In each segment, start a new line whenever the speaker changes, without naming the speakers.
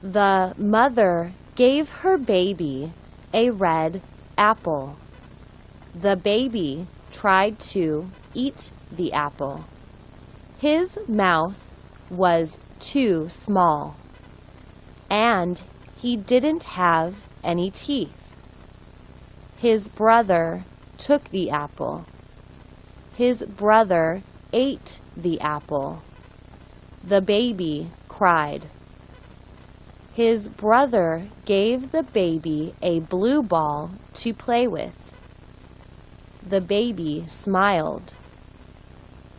The mother gave her baby a red apple. The baby tried to eat the apple. His mouth was too small, and he didn't have any teeth. His brother took the apple. His brother ate the apple. The baby cried. His brother gave the baby a blue ball to play with. The baby smiled.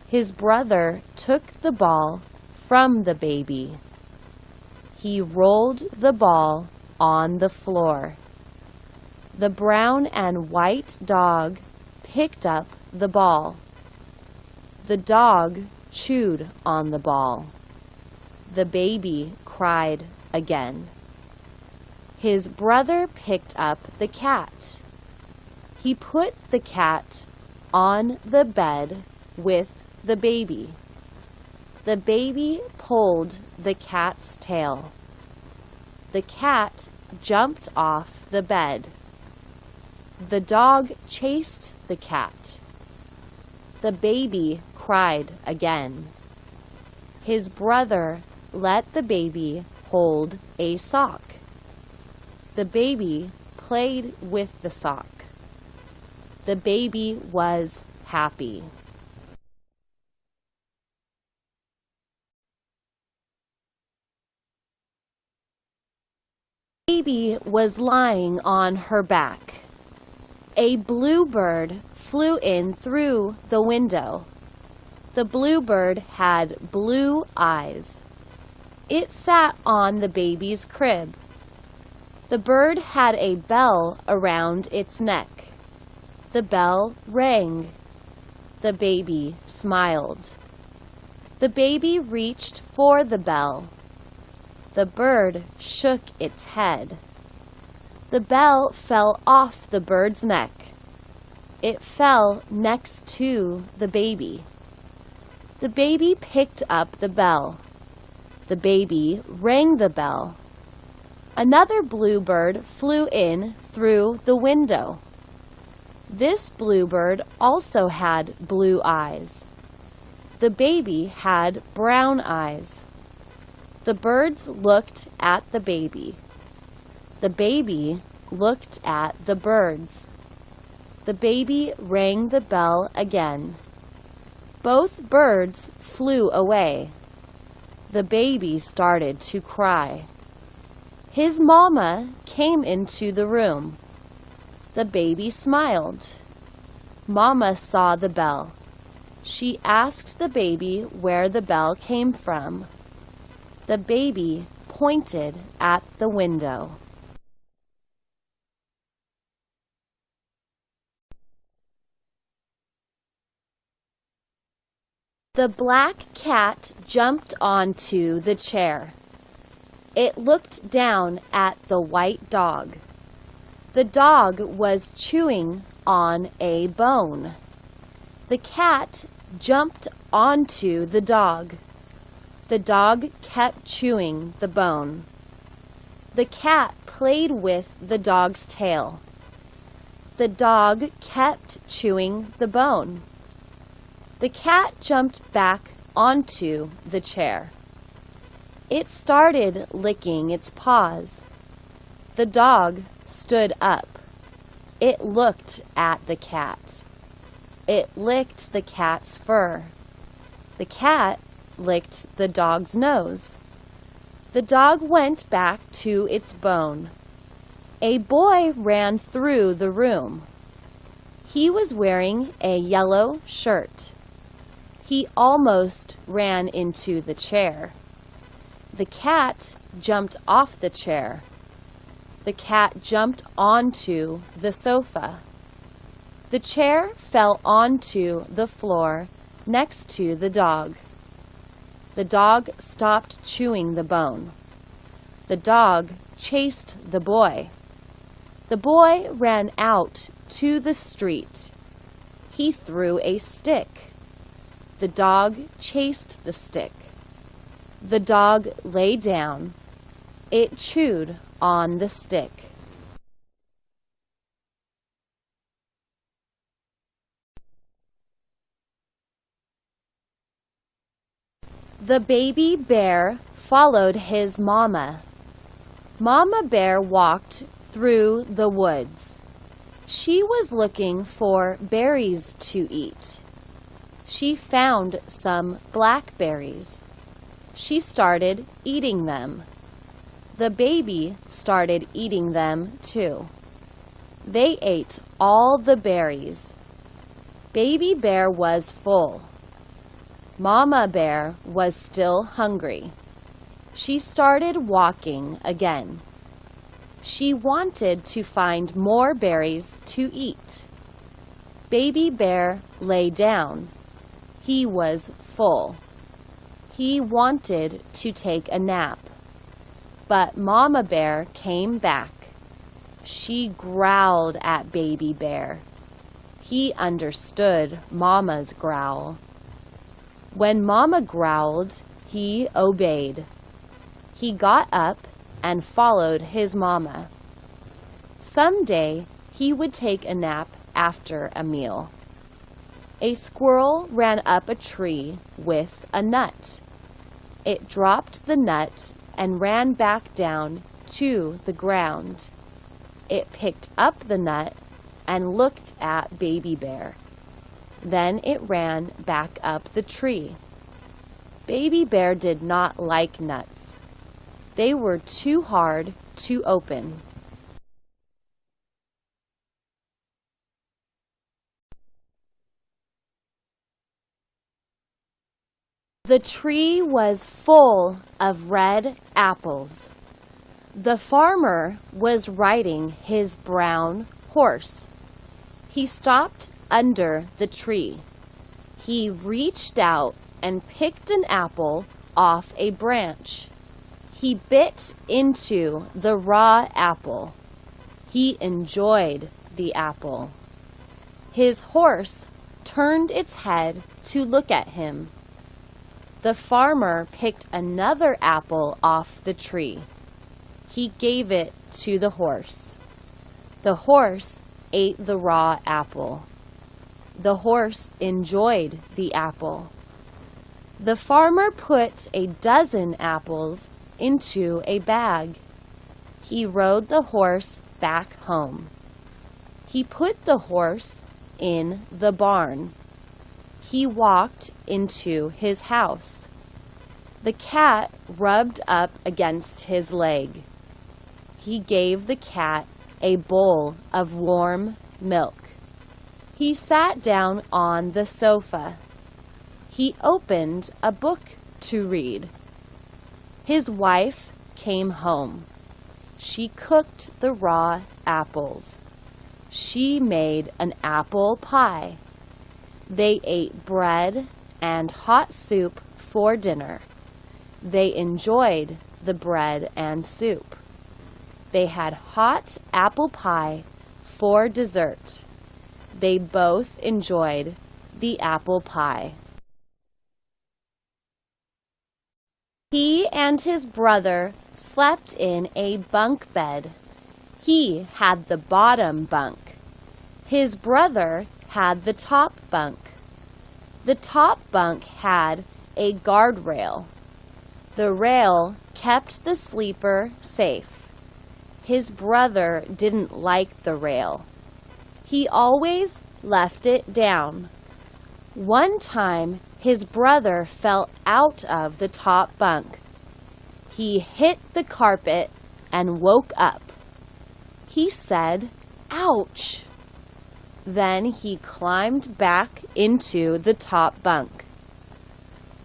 His brother took the ball from the baby. He rolled the ball on the floor. The brown and white dog picked up the ball. The dog chewed on the ball. The baby cried again. His brother picked up the cat. He put the cat on the bed with the baby. The baby pulled the cat's tail. The cat jumped off the bed. The dog chased the cat. The baby cried again. His brother let the baby hold a sock. The baby played with the sock. The baby was happy. The baby was lying on her back. A bluebird flew in through the window. The bluebird had blue eyes. It sat on the baby's crib. The bird had a bell around its neck. The bell rang. The baby smiled. The baby reached for the bell. The bird shook its head. The bell fell off the bird's neck. It fell next to the baby. The baby picked up the bell. The baby rang the bell. Another bluebird flew in through the window. This bluebird also had blue eyes. The baby had brown eyes. The birds looked at the baby. The baby looked at the birds. The baby rang the bell again. Both birds flew away. The baby started to cry. His mama came into the room. The baby smiled. Mama saw the bell. She asked the baby where the bell came from. The baby pointed at the window. The black cat jumped onto the chair. It looked down at the white dog. The dog was chewing on a bone. The cat jumped onto the dog. The dog kept chewing the bone. The cat played with the dog's tail. The dog kept chewing the bone. The cat jumped back onto the chair. It started licking its paws. The dog stood up. It looked at the cat. It licked the cat's fur. The cat licked the dog's nose. The dog went back to its bone. A boy ran through the room. He was wearing a yellow shirt. He almost ran into the chair. The cat jumped off the chair. The cat jumped onto the sofa. The chair fell onto the floor next to the dog. The dog stopped chewing the bone. The dog chased the boy. The boy ran out to the street. He threw a stick. The dog chased the stick. The dog lay down. It chewed on the stick. The baby bear followed his mama. Mama bear walked through the woods. She was looking for berries to eat. She found some blackberries. She started eating them. The baby started eating them too. They ate all the berries. Baby bear was full. Mama bear was still hungry. She started walking again. She wanted to find more berries to eat. Baby bear lay down. He was full. He wanted to take a nap. But Mama bear came back. She growled at baby bear. He understood Mama's growl. When Mama growled, he obeyed. He got up and followed his mama. Someday he would take a nap after a meal. A squirrel ran up a tree with a nut. It dropped the nut and ran back down to the ground. It picked up the nut and looked at baby bear. Then it ran back up the tree. Baby bear did not like nuts. They were too hard to open. The tree was full of red apples. The farmer was riding his brown horse. He stopped under the tree. He reached out and picked an apple off a branch. He bit into the raw apple. He enjoyed the apple. His horse turned its head to look at him. The farmer picked another apple off the tree. He gave it to the horse. The horse ate the raw apple. The horse enjoyed the apple. The farmer put a dozen apples into a bag. He rode the horse back home. He put the horse in the barn. He walked into his house. The cat rubbed up against his leg. He gave the cat a bowl of warm milk. He sat down on the sofa. He opened a book to read. His wife came home. She cooked the raw apples. She made an apple pie. They ate bread and hot soup for dinner. They enjoyed the bread and soup. They had hot apple pie for dessert. They both enjoyed the apple pie. He and his brother slept in a bunk bed. He had the bottom bunk. His brother had the top bunk. The top bunk had a guardrail. The rail kept the sleeper safe. His brother didn't like the rail. He always left it down. One time, his brother fell out of the top bunk. He hit the carpet and woke up. He said, "Ouch!" Then he climbed back into the top bunk.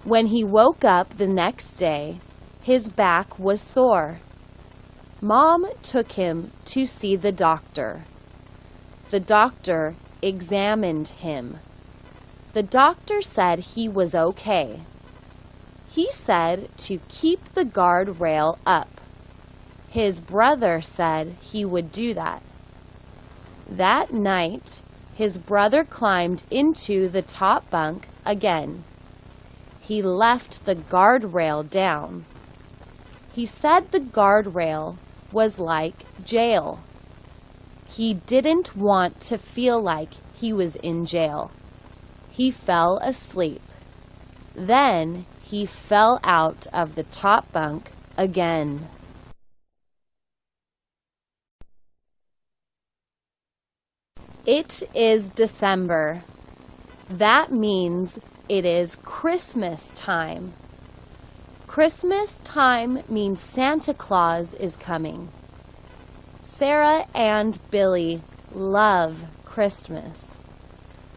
When he woke up the next day, his back was sore. Mom took him to see the doctor. The doctor examined him. The doctor said he was okay. He said to keep the guardrail up. His brother said he would do that. That night, his brother climbed into the top bunk again. He left the guardrail down. He said the guardrail was like jail. He didn't want to feel like he was in jail. He fell asleep. Then he fell out of the top bunk again. It is December. That means it is Christmas time. Christmas time means Santa Claus is coming. Sarah and Billy love Christmas.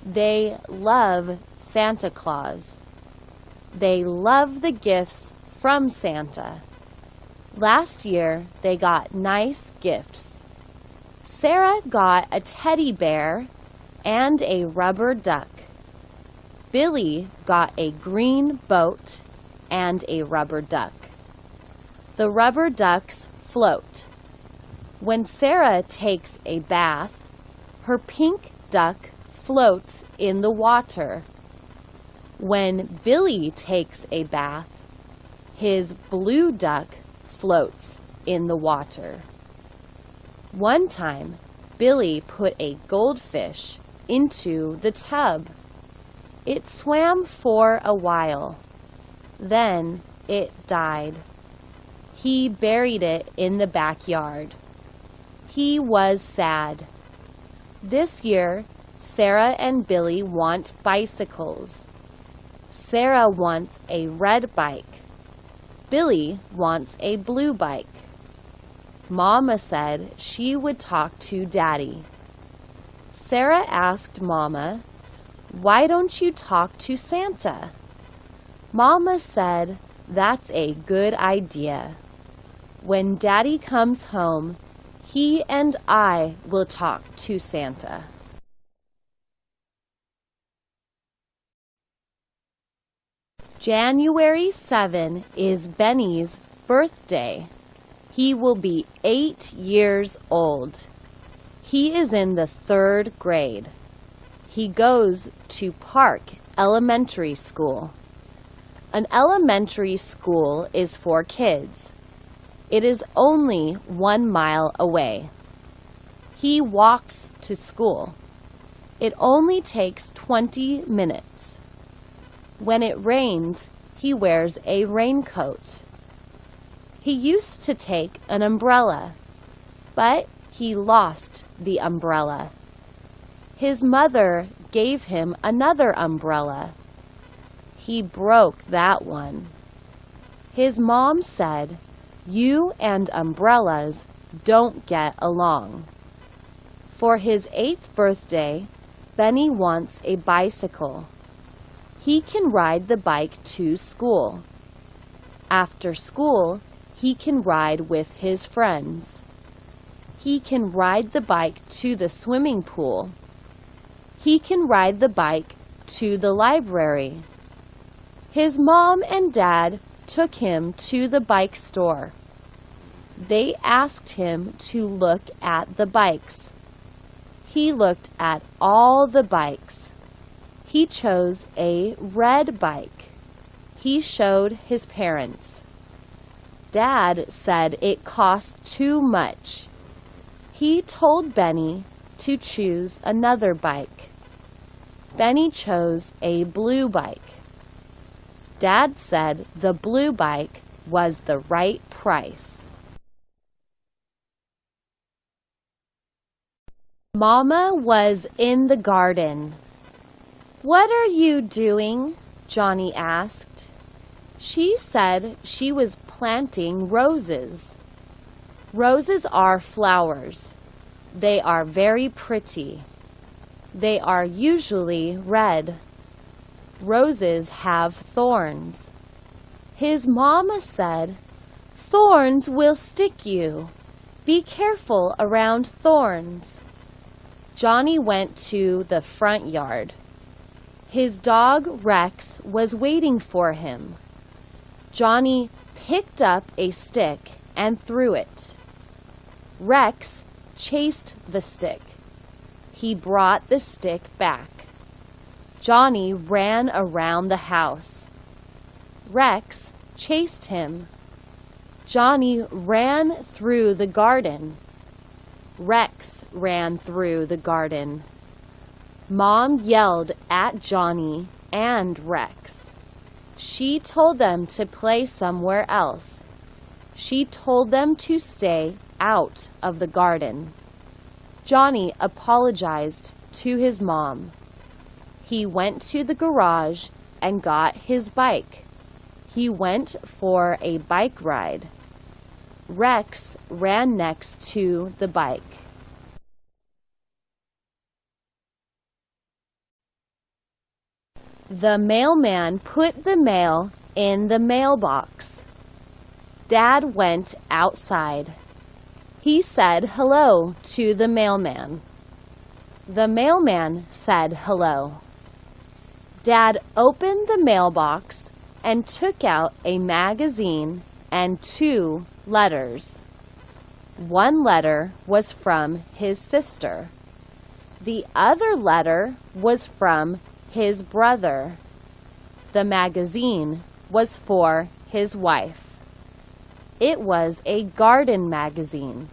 They love Santa Claus. They love the gifts from Santa. Last year, they got nice gifts. Sarah got a teddy bear and a rubber duck. Billy got a green boat and a rubber duck. The rubber ducks float. When Sarah takes a bath, her pink duck floats in the water. When Billy takes a bath, his blue duck floats in the water. One time, Billy put a goldfish into the tub. It swam for a while. Then it died. He buried it in the backyard. He was sad. This year, Sarah and Billy want bicycles. Sarah wants a red bike. Billy wants a blue bike. Mama said she would talk to Daddy. Sarah asked Mama, "Why don't you talk to Santa?" Mama said, "That's a good idea. When Daddy comes home, he and I will talk to Santa." January 7 is Benny's birthday. He will be 8 years old. He is in the 3rd grade. He goes to Park Elementary School. An elementary school is for kids. It is only 1 mile away. He walks to school. It only takes 20 minutes. When it rains, he wears a raincoat. He used to take an umbrella, but he lost the umbrella. His mother gave him another umbrella. He broke that one. His mom said, "You and umbrellas don't get along." For his 8th birthday, Benny wants a bicycle. He can ride the bike to school. After school, he can ride with his friends. He can ride the bike to the swimming pool. He can ride the bike to the library. His mom and dad took him to the bike store. They asked him to look at the bikes. He looked at all the bikes. He chose a red bike. He showed his parents. Dad said it cost too much. He told Benny to choose another bike. Benny chose a blue bike. Dad said the blue bike was the right price. Mama was in the garden. "What are you doing?" Johnny asked. She said she was planting roses. Roses are flowers. They are very pretty. They are usually red. Roses have thorns. His mama said, "Thorns will stick you. Be careful around thorns." Johnny went to the front yard. His dog Rex was waiting for him. Johnny picked up a stick and threw it. Rex chased the stick. He brought the stick back. Johnny ran around the house. Rex chased him. Johnny ran through the garden. Rex ran through the garden. Mom yelled at Johnny and Rex. She told them to play somewhere else. She told them to stay out of the garden. Johnny apologized to his mom. He went to the garage and got his bike. He went for a bike ride. Rex ran next to the bike. The mailman put the mail in the mailbox. Dad went outside. He said hello to the mailman. The mailman said hello. Dad opened the mailbox and took out a magazine and 2 letters. One letter was from his sister. The other letter was from his brother. The magazine was for his wife. It was a garden magazine.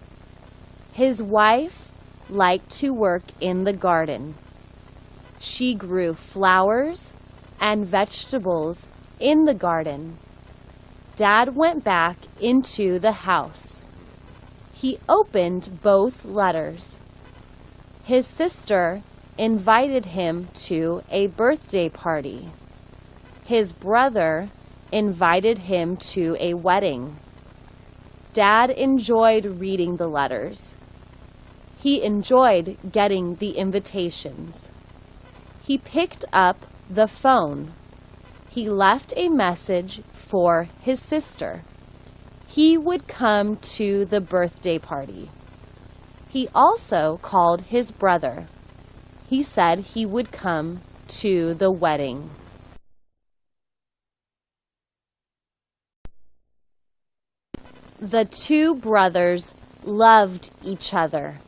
His wife liked to work in the garden. She grew flowers and vegetables in the garden. Dad went back into the house. He opened both letters. His sister invited him to a birthday party. His brother invited him to a wedding. Dad enjoyed reading the letters. He enjoyed getting the invitations. He picked up the phone. He left a message for his sister. He would come to the birthday party. He also called his brother. He said he would come to the wedding. The 2 brothers loved each other,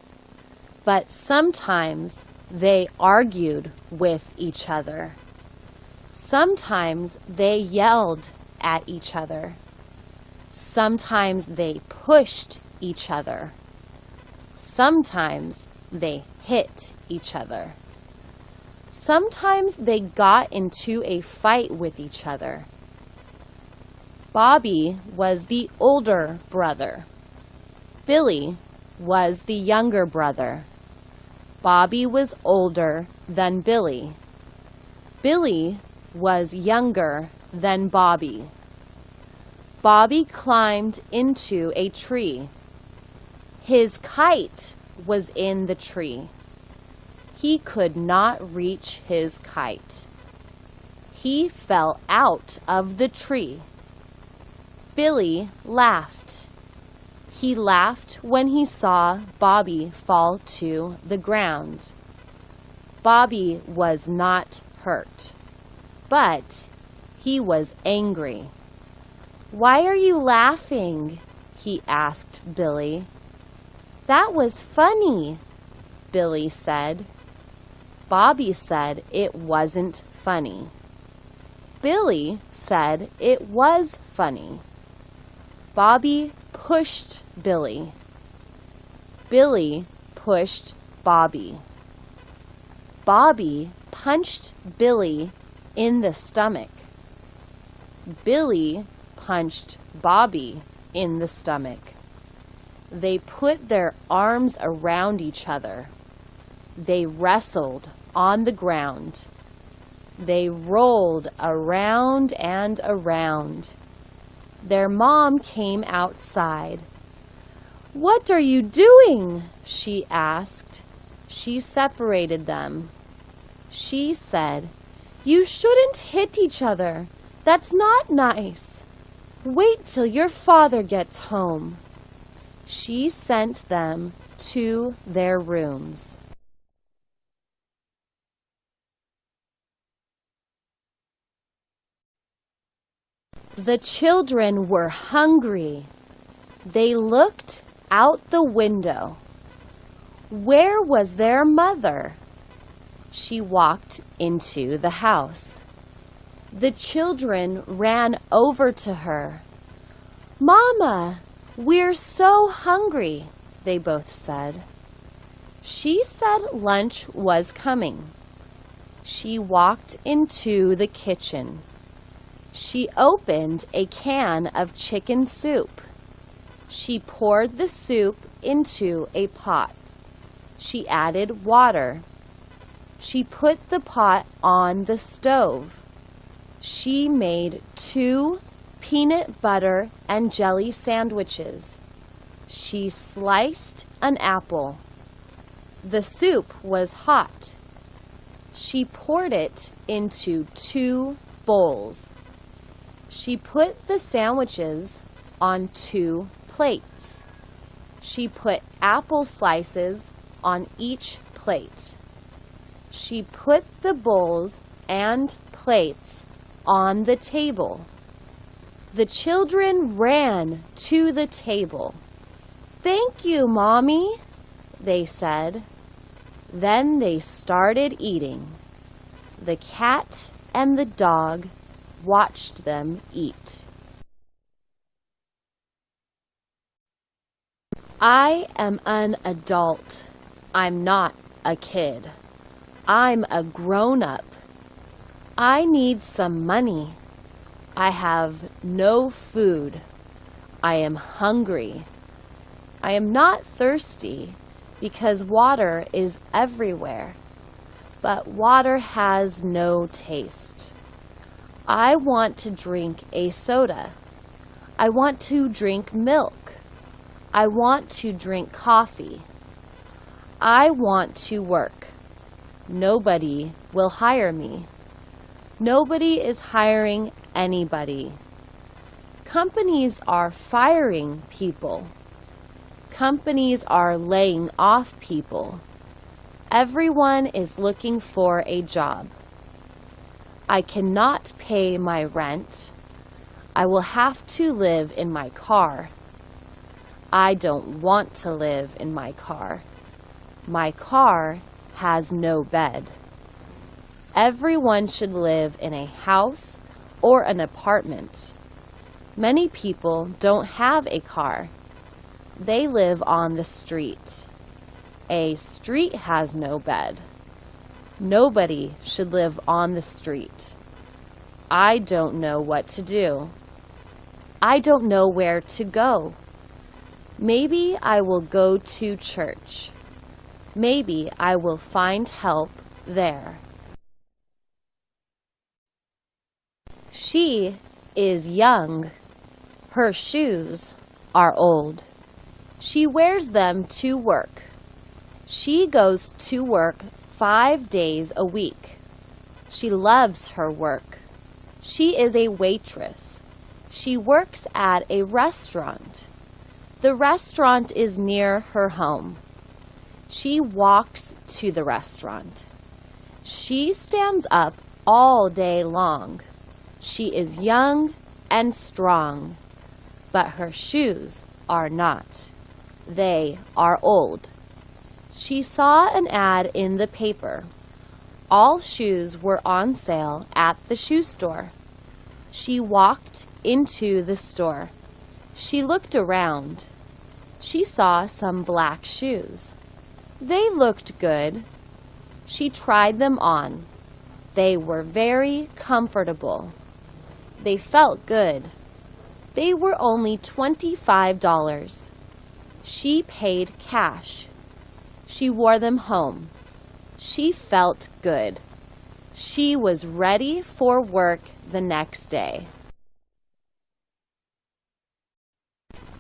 but sometimes they argued with each other. Sometimes they yelled at each other. Sometimes they pushed each other. Sometimes they hit each other. Sometimes they got into a fight with each other. Bobby was the older brother. Billy was the younger brother. Bobby was older than Billy. Billy was younger than Bobby. Bobby climbed into a tree. His kite was in the tree. He could not reach his kite. He fell out of the tree. Billy laughed. He laughed when he saw Bobby fall to the ground. Bobby was not hurt, but he was angry. "Why are you laughing?" he asked Billy. "That was funny," Billy said. Bobby said it wasn't funny. Billy said it was funny. Bobby pushed Billy. Billy pushed Bobby. Bobby punched Billy in the stomach. Billy punched Bobby in the stomach. They put their arms around each other. They wrestled on the ground. They rolled around and around. Their mom came outside. "What are you doing?" she asked. She separated them. She said, "You shouldn't hit each other. That's not nice. Wait till your father gets home." She sent them to their rooms. The children were hungry. They looked out the window. Where was their mother? She walked into the house. The children ran over to her. "Mama, we're so hungry," they both said. She said lunch was coming. She walked into the kitchen. She opened a can of chicken soup. She poured the soup into a pot. She added water. She put the pot on the stove. She made 2 peanut butter and jelly sandwiches. She sliced an apple. The soup was hot. She poured it into 2 bowls. She put the sandwiches on 2 plates. She put apple slices on each plate. She put the bowls and plates on the table. The children ran to the table. "Thank you, Mommy," they said. Then they started eating. The cat and the dog watched them eat. I am an adult. I'm not a kid. I'm a grown-up. I need some money. I have no food. I am hungry. I am not thirsty because water is everywhere, but water has no taste. I want to drink a soda. I want to drink milk. I want to drink coffee. I want to work. Nobody will hire me. Nobody is hiring anybody. Companies are firing people. Companies are laying off people. Everyone is looking for a job. I cannot pay my rent. I will have to live in my car. I don't want to live in my car. My car has no bed. Everyone should live in a house or an apartment. Many people don't have a car. They live on the street. A street has no bed. Nobody should live on the street. I don't know what to do. I don't know where to go. Maybe I will go to church. Maybe I will find help there. She is young. Her shoes are old. She wears them to work. She goes to work 5 days a week. She loves her work. She is a waitress. She works at a restaurant. The restaurant is near her home. She walks to the restaurant. She stands up all day long. She is young and strong, but her shoes are not. They are old. She saw an ad in the paper. All shoes were on sale at the shoe store. She walked into the store. She looked around. She saw some black shoes. They looked good. She tried them on. They were very comfortable. They felt good. They were only $25. She paid cash. She wore them home. She felt good. She was ready for work the next day.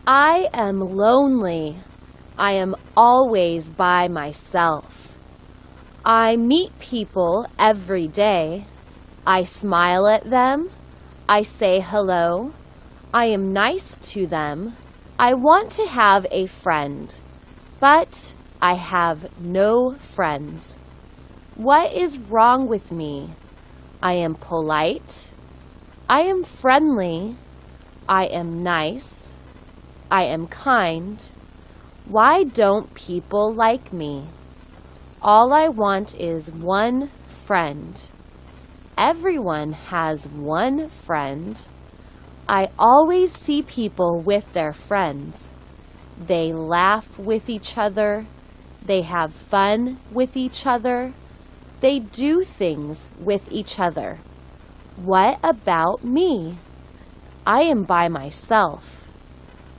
I am lonely. I am always by myself. I meet people every day. I smile at them. I say hello. I am nice to them. I want to have a friend, but I have no friends. What is wrong with me? I am polite. I am friendly. I am nice. I am kind. Why don't people like me? All I want is one friend. Everyone has one friend. I always see people with their friends. They laugh with each other. They have fun with each other. They do things with each other. What about me? I am by myself.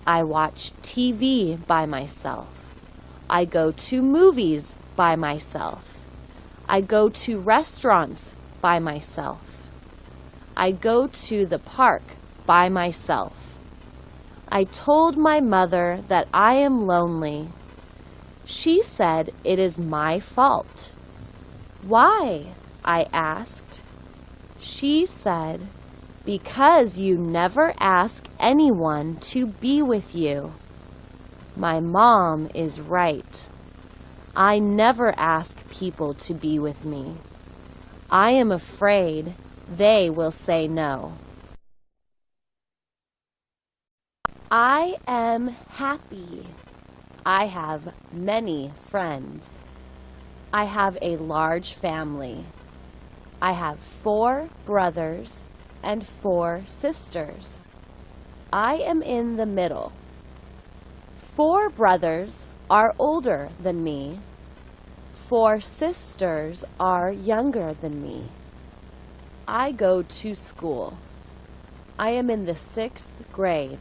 I watch TV by myself. I go to movies by myself. I go to restaurants by myself. I go to the park by myself. I told my mother that I am lonely. She said it is my fault. Why? I asked. She said, because you never ask anyone to be with you. My mom is right. I never ask people to be with me. I am afraid they will say no. I am happy. I have many friends. I have a large family. I have 4 brothers and 4 sisters. I am in the middle. 4 brothers are older than me. 4 sisters are younger than me. I go to school. I am in the 6th grade.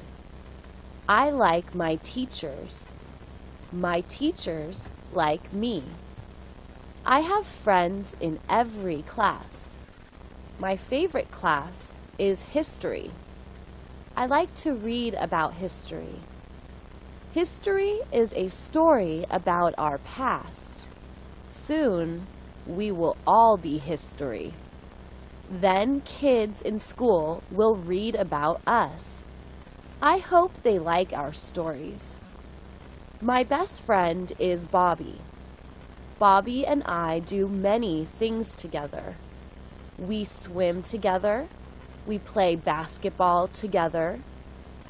I like my teachers. My teachers like me. I have friends in every class. My favorite class is history. I like to read about history. History is a story about our past. Soon, we will all be history. Then kids in school will read about us. I hope they like our stories. My best friend is Bobby. Bobby and I do many things together. We swim together. We play basketball together.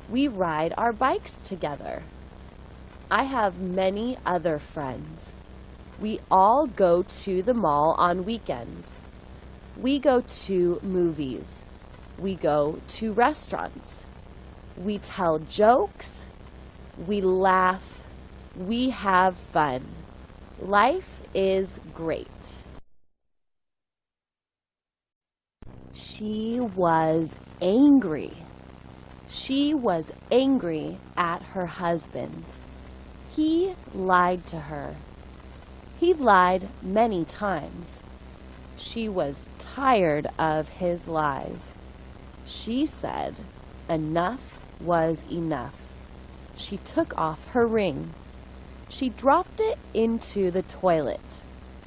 We ride our bikes together. I have many other friends. We all go to the mall on weekends. We go to movies. We go to restaurants. We tell jokes. We laugh. We have fun. Life is great. She was angry. She was angry at her husband. He lied to her. He lied many times. She was tired of his lies. She said enough was enough. She took off her ring. She dropped it into the toilet.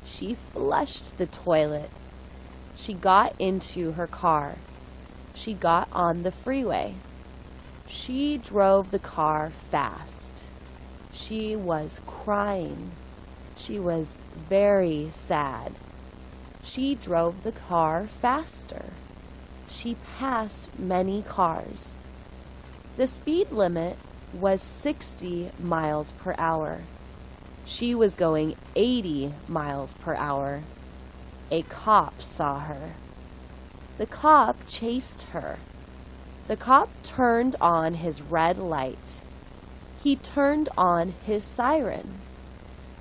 She flushed the toilet. She got into her car. She got on the freeway. She drove the car fast. She was crying. She was very sad. She drove the car faster. She passed many cars. The speed limit was 60 miles per hour. She was going 80 miles per hour. A cop saw her. The cop chased her. The cop turned on his red light. He turned on his siren.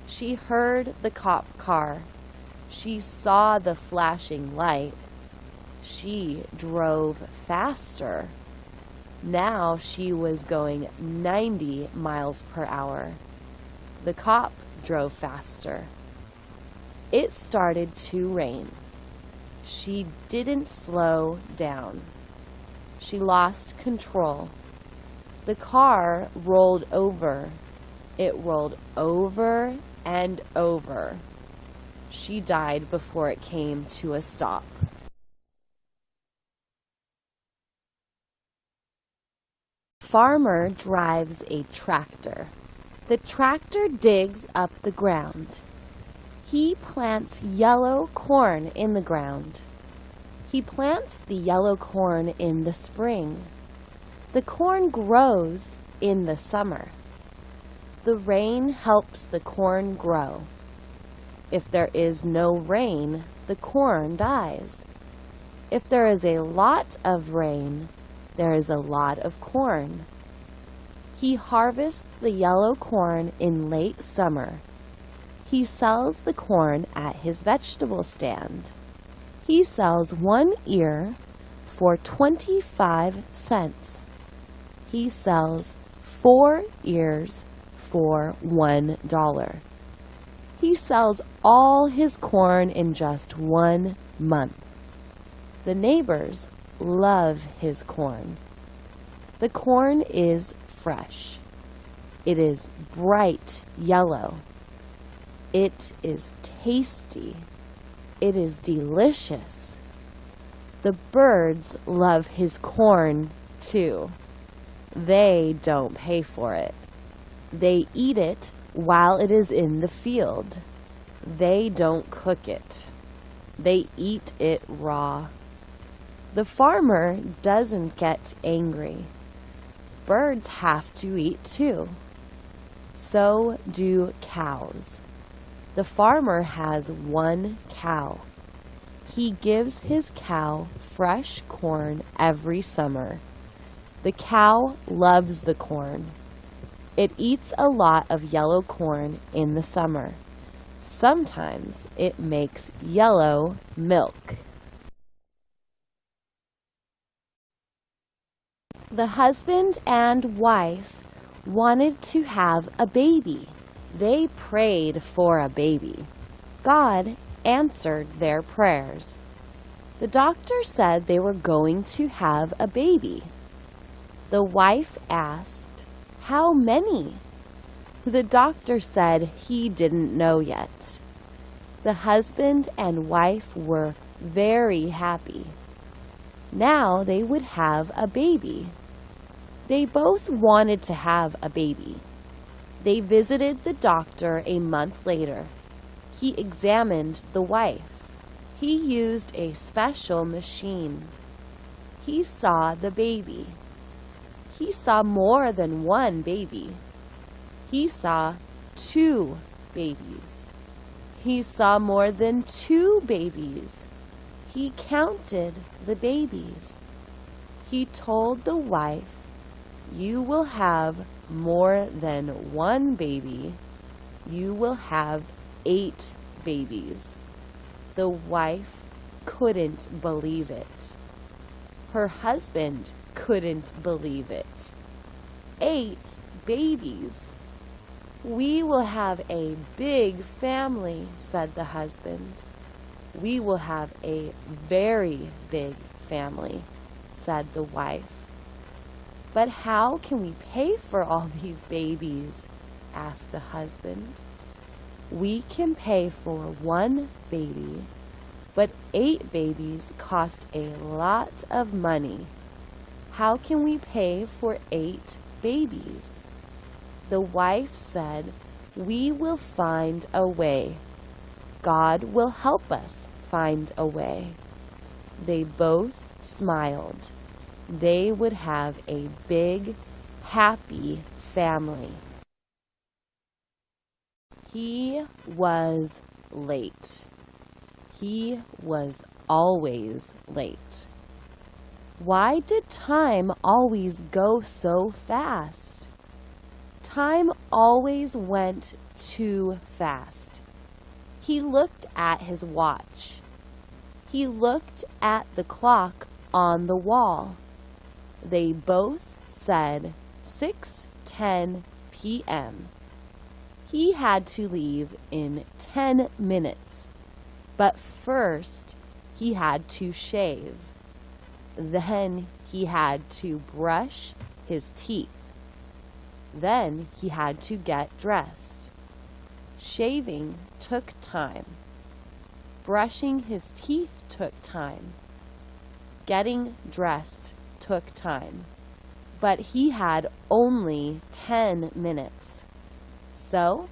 She heard the cop car. She saw the flashing light. She drove faster. Now she was going 90 miles per hour. The cop drove faster. It started to rain. She didn't slow down. She lost control. The car rolled over. It rolled over and over. She died before it came to a stop. Farmer drives a tractor. The tractor digs up the ground. He plants yellow corn in the ground. He plants the yellow corn in the spring. The corn grows in the summer. The rain helps the corn grow. If there is no rain, the corn dies. If there is a lot of rain, there is a lot of corn. He harvests the yellow corn in late summer. He sells the corn at his vegetable stand. He sells 1 ear for 25 cents. He sells 4 ears for $1. He sells all his corn in just 1 month. The neighbors love his corn. The corn is fresh. It is bright yellow. It is tasty. It is delicious. The birds love his corn too. They don't pay for it. They eat it while it is in the field. They don't cook it. They eat it raw. The farmer doesn't get angry. Birds have to eat too. So do cows. The farmer has 1 cow. He gives his cow fresh corn every summer. The cow loves the corn. It eats a lot of yellow corn in the summer. Sometimes it makes yellow milk. The husband and wife wanted to have a baby. They prayed for a baby. God answered their prayers. The doctor said they were going to have a baby. The wife asked, "How many?" The doctor said he didn't know yet. The husband and wife were very happy. Now they would have a baby. They both wanted to have a baby. They visited the doctor a month later. He examined the wife. He used a special machine. He saw the baby. He saw more than 1 baby. He saw 2 babies. He saw more than 2 babies. He counted the babies. He told the wife, "You will have more than 1 baby. You will have 8 babies." The wife couldn't believe it. Her husband couldn't believe it. 8 babies. "We will have a big family," said the husband. "We will have a very big family," said the wife. "But how can we pay for all these babies?" asked the husband. "We can pay for 1 baby, but 8 babies cost a lot of money. How can we pay for 8 babies?" The wife said, "We will find a way. God will help us find a way." They both smiled. They would have a big, happy family. He was late. He was always late. Why did time always go so fast? Time always went too fast. He looked at his watch. He looked at the clock on the wall. They both said 6:10 p.m. He had to leave in 10 minutes, but first he had to shave. Then he had to brush his teeth. Then he had to get dressed. Shaving took time. Brushing his teeth took time. Getting dressed took time. But he had only 10 minutes. So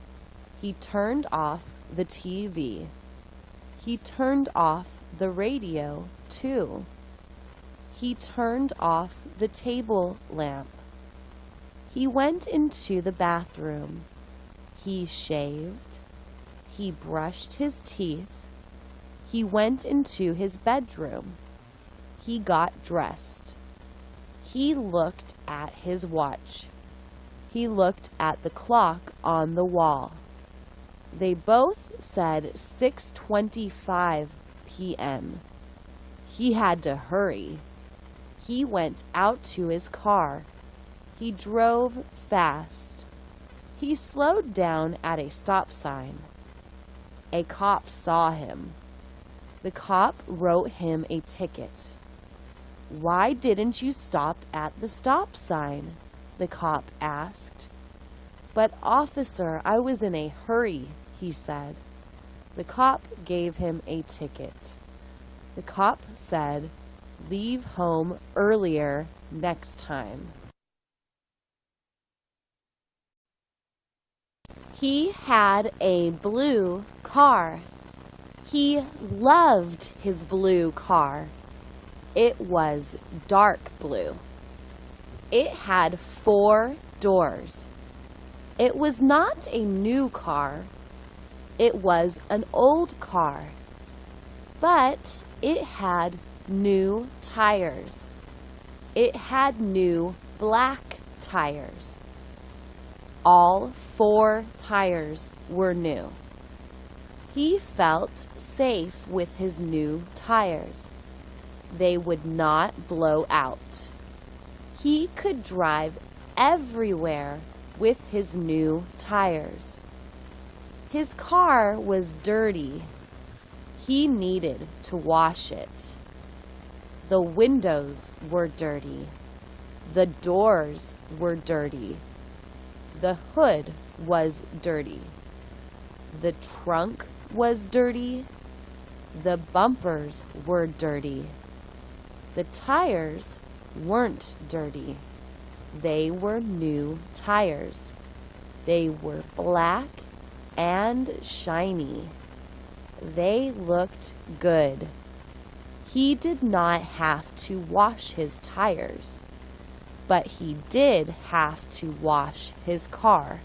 he turned off the TV. He turned off the radio too. He turned off the table lamp. He went into the bathroom. He shaved. He brushed his teeth. He went into his bedroom. He got dressed. He looked at his watch. He looked at the clock on the wall. They both said 6:25 p.m. He had to hurry. He went out to his car. He drove fast. He slowed down at a stop sign. A cop saw him. The cop wrote him a ticket. "Why didn't you stop at the stop sign?" the cop asked. "But officer, I was in a hurry," he said. The cop gave him a ticket. The cop said, "Leave home earlier next time." He had a blue car. He loved his blue car. It was dark blue. It had 4 doors. It was not a new car. It was an old car. But it had new tires. It had new black tires. All 4 tires were new. He felt safe with his new tires. They would not blow out. He could drive everywhere with his new tires. His car was dirty. He needed to wash it. The windows were dirty. The doors were dirty. The hood was dirty. The trunk was dirty. The bumpers were dirty. The tires weren't dirty. They were new tires. They were black and shiny. They looked good. He did not have to wash his tires, but he did have to wash his car.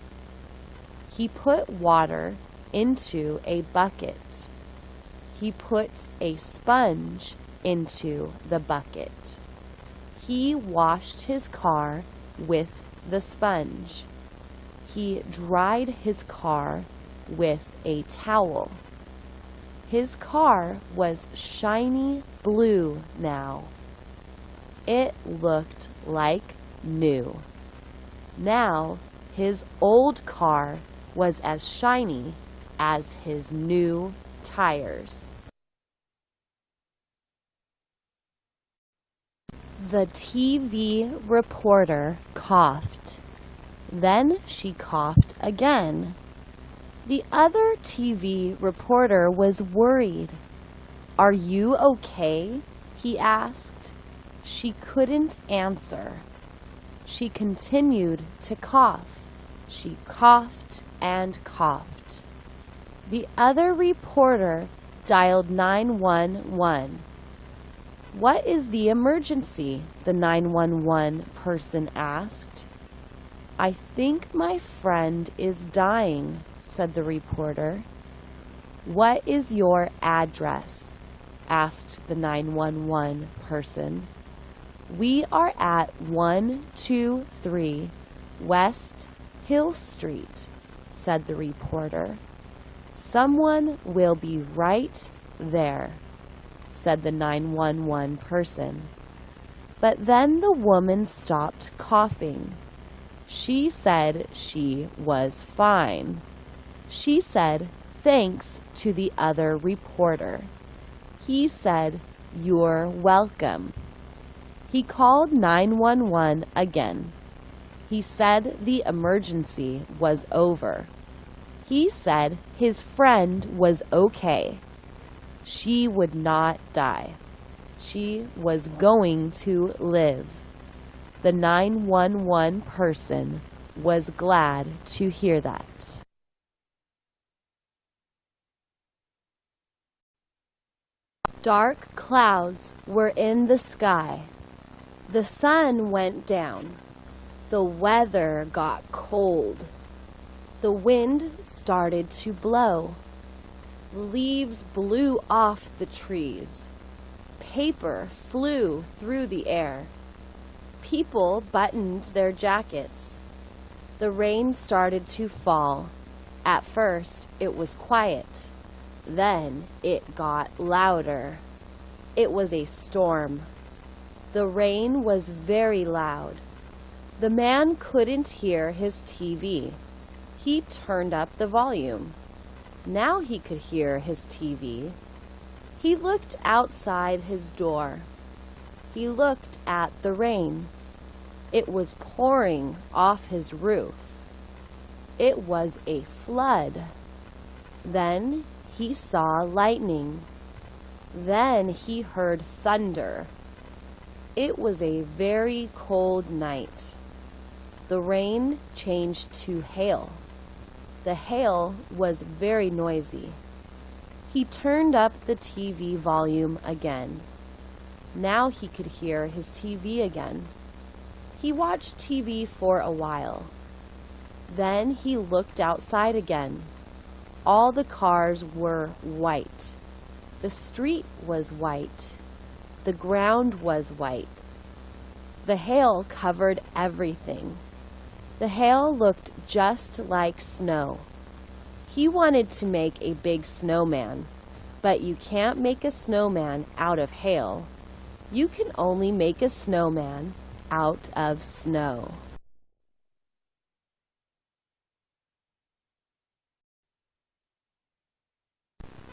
He put water into a bucket. He put a sponge into the bucket. He washed his car with the sponge. He dried his car with a towel. His car was shiny blue now. It looked like new. Now his old car was as shiny as his new tires. The TV reporter coughed. Then she coughed again. The other TV reporter was worried. "Are you okay?" he asked. She couldn't answer. She continued to cough. She coughed and coughed. The other reporter dialed 911. "What is the emergency?" the 911 person asked. "I think my friend is dying," said the reporter. "What is your address?" asked the 911 person. "We are at 123 West Hill Street," said the reporter. "Someone will be right there," said the 911 person. But then the woman stopped coughing. She said she was fine. She said thanks to the other reporter. He said, "You're welcome." He called 911 again. He said the emergency was over. He said his friend was okay. She would not die. She was going to live. The 911 person was glad to hear that. Dark clouds were in the sky. The sun went down. The weather got cold. The wind started to blow. Leaves blew off the trees. Paper flew through the air. people buttoned their jackets. The rain started to fall. At first, it was quiet. Then it got louder. It was a storm. The rain was very loud. The man couldn't hear his TV. He turned up the volume. Now he could hear his TV. He looked outside his door. He looked at the rain. It was pouring off his roof. It was a flood. Then he saw lightning. Then he heard thunder. It was a very cold night. The rain changed to hail. The hail was very noisy. He turned up the TV volume again. Now he could hear his TV again. He watched TV for a while. Then he looked outside again. All the cars were white. The street was white. The ground was white. The hail covered everything. The hail looked just like snow. He wanted to make a big snowman, but you can't make a snowman out of hail. You can only make a snowman out of snow.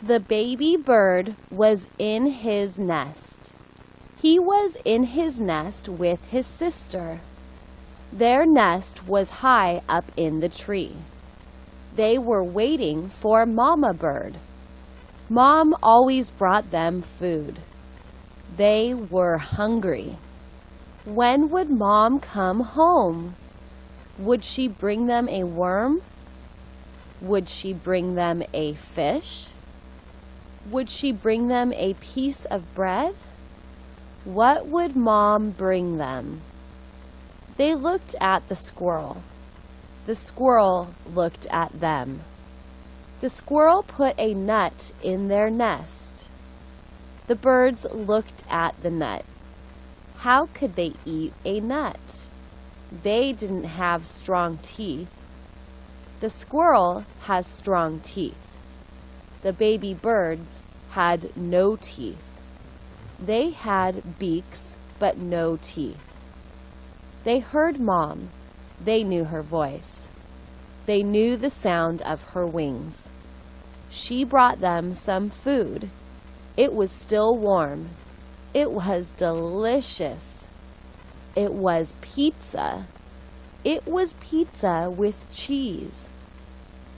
The baby bird was in his nest. He was in his nest with his sister. Their nest was high up in the tree. They were waiting for Mama Bird. Mom always brought them food. They were hungry. When would Mom come home? Would she bring them a worm? Would she bring them a fish? Would she bring them a piece of bread? What would Mom bring them? They looked at the squirrel. The squirrel looked at them. The squirrel put a nut in their nest. The birds looked at the nut. How could they eat a nut? They didn't have strong teeth. The squirrel has strong teeth. The baby birds had no teeth. They had beaks, but no teeth. They heard Mom. They knew her voice. They knew the sound of her wings. She brought them some food. It was still warm. It was delicious. It was pizza. It was pizza with cheese.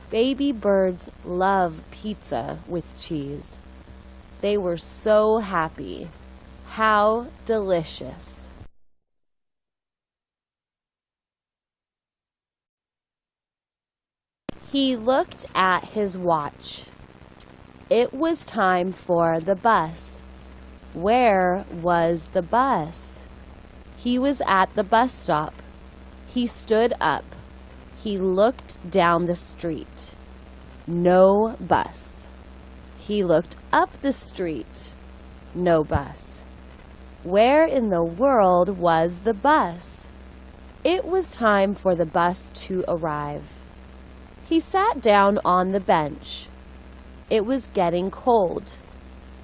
Baby birds love pizza with cheese. They were so happy. How delicious. He looked at his watch. It was time for the bus. Where was the bus? He was at the bus stop. He stood up. He looked down the street. No bus. He looked up the street. No bus. Where in the world was the bus? It was time for the bus to arrive. He sat down on the bench. It was getting cold.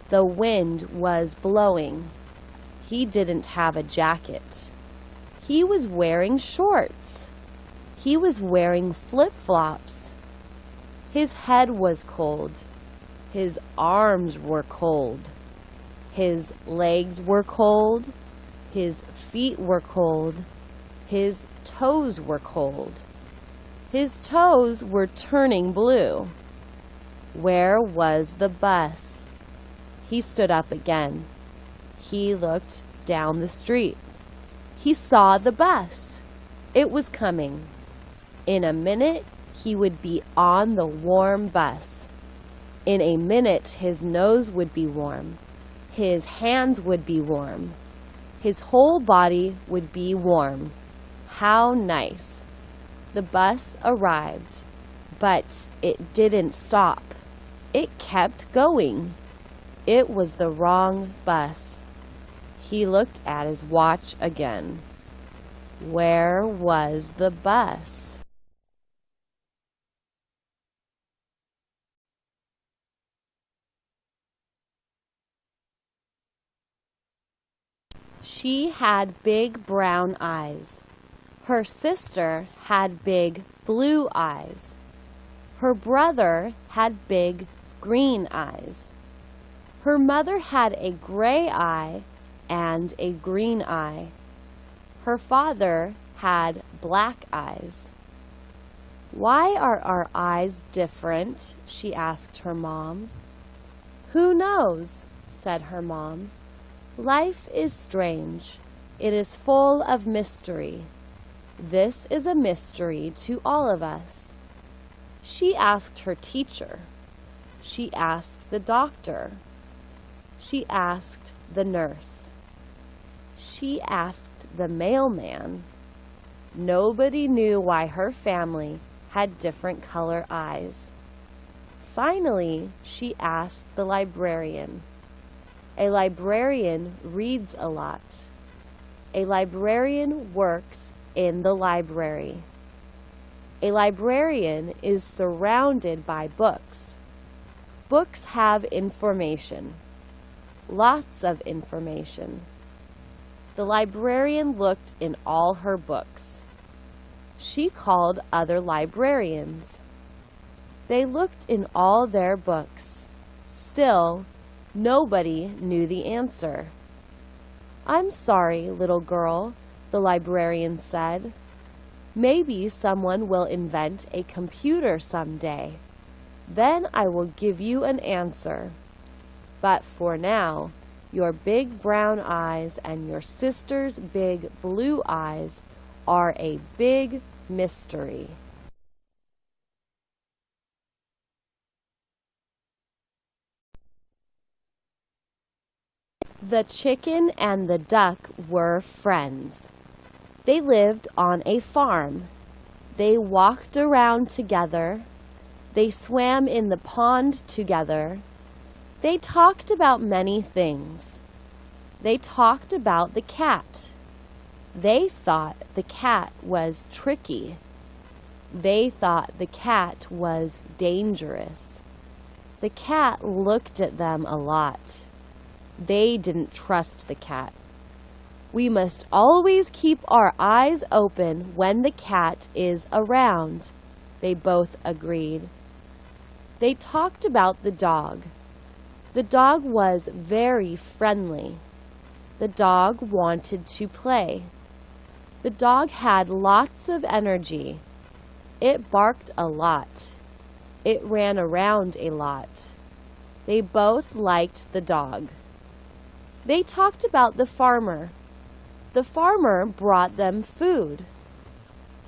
The wind was blowing. He didn't have a jacket. He was wearing shorts. He was wearing flip-flops. His head was cold. His arms were cold. His legs were cold. His feet were cold. His toes were cold. His toes were turning blue. Where was the bus? He stood up again. He looked down the street. He saw the bus. It was coming. In a minute, he would be on the warm bus. In a minute, his nose would be warm. His hands would be warm. His whole body would be warm. How nice. The bus arrived, but it didn't stop. It kept going. It was the wrong bus. He looked at his watch again. Where was the bus? She had big brown eyes. Her sister had big blue eyes. Her brother had big green eyes. Her mother had a gray eye and a green eye. Her father had black eyes. "Why are our eyes different?" she asked her mom. "Who knows?" said her mom. "Life is strange. It is full of mystery. This is a mystery to all of us." She asked her teacher. She asked the doctor. She asked the nurse. She asked the mailman. Nobody knew why her family had different color eyes. Finally, she asked the librarian. A librarian reads a lot. A librarian works in the library. A librarian is surrounded by books. Books have information. Lots of information. The librarian looked in all her books. She called other librarians. They looked in all their books. Still, nobody knew the answer. "I'm sorry, little girl," the librarian said. "Maybe someone will invent a computer someday. Then I will give you an answer. But for now, your big brown eyes and your sister's big blue eyes are a big mystery." The chicken and the duck were friends. They lived on a farm. They walked around together. They swam in the pond together. They talked about many things. They talked about the cat. They thought the cat was tricky. They thought the cat was dangerous. The cat looked at them a lot. They didn't trust the cat. "We must always keep our eyes open when the cat is around," they both agreed. They talked about the dog. The dog was very friendly. The dog wanted to play. The dog had lots of energy. It barked a lot. It ran around a lot. They both liked the dog. They talked about the farmer. The farmer brought them food.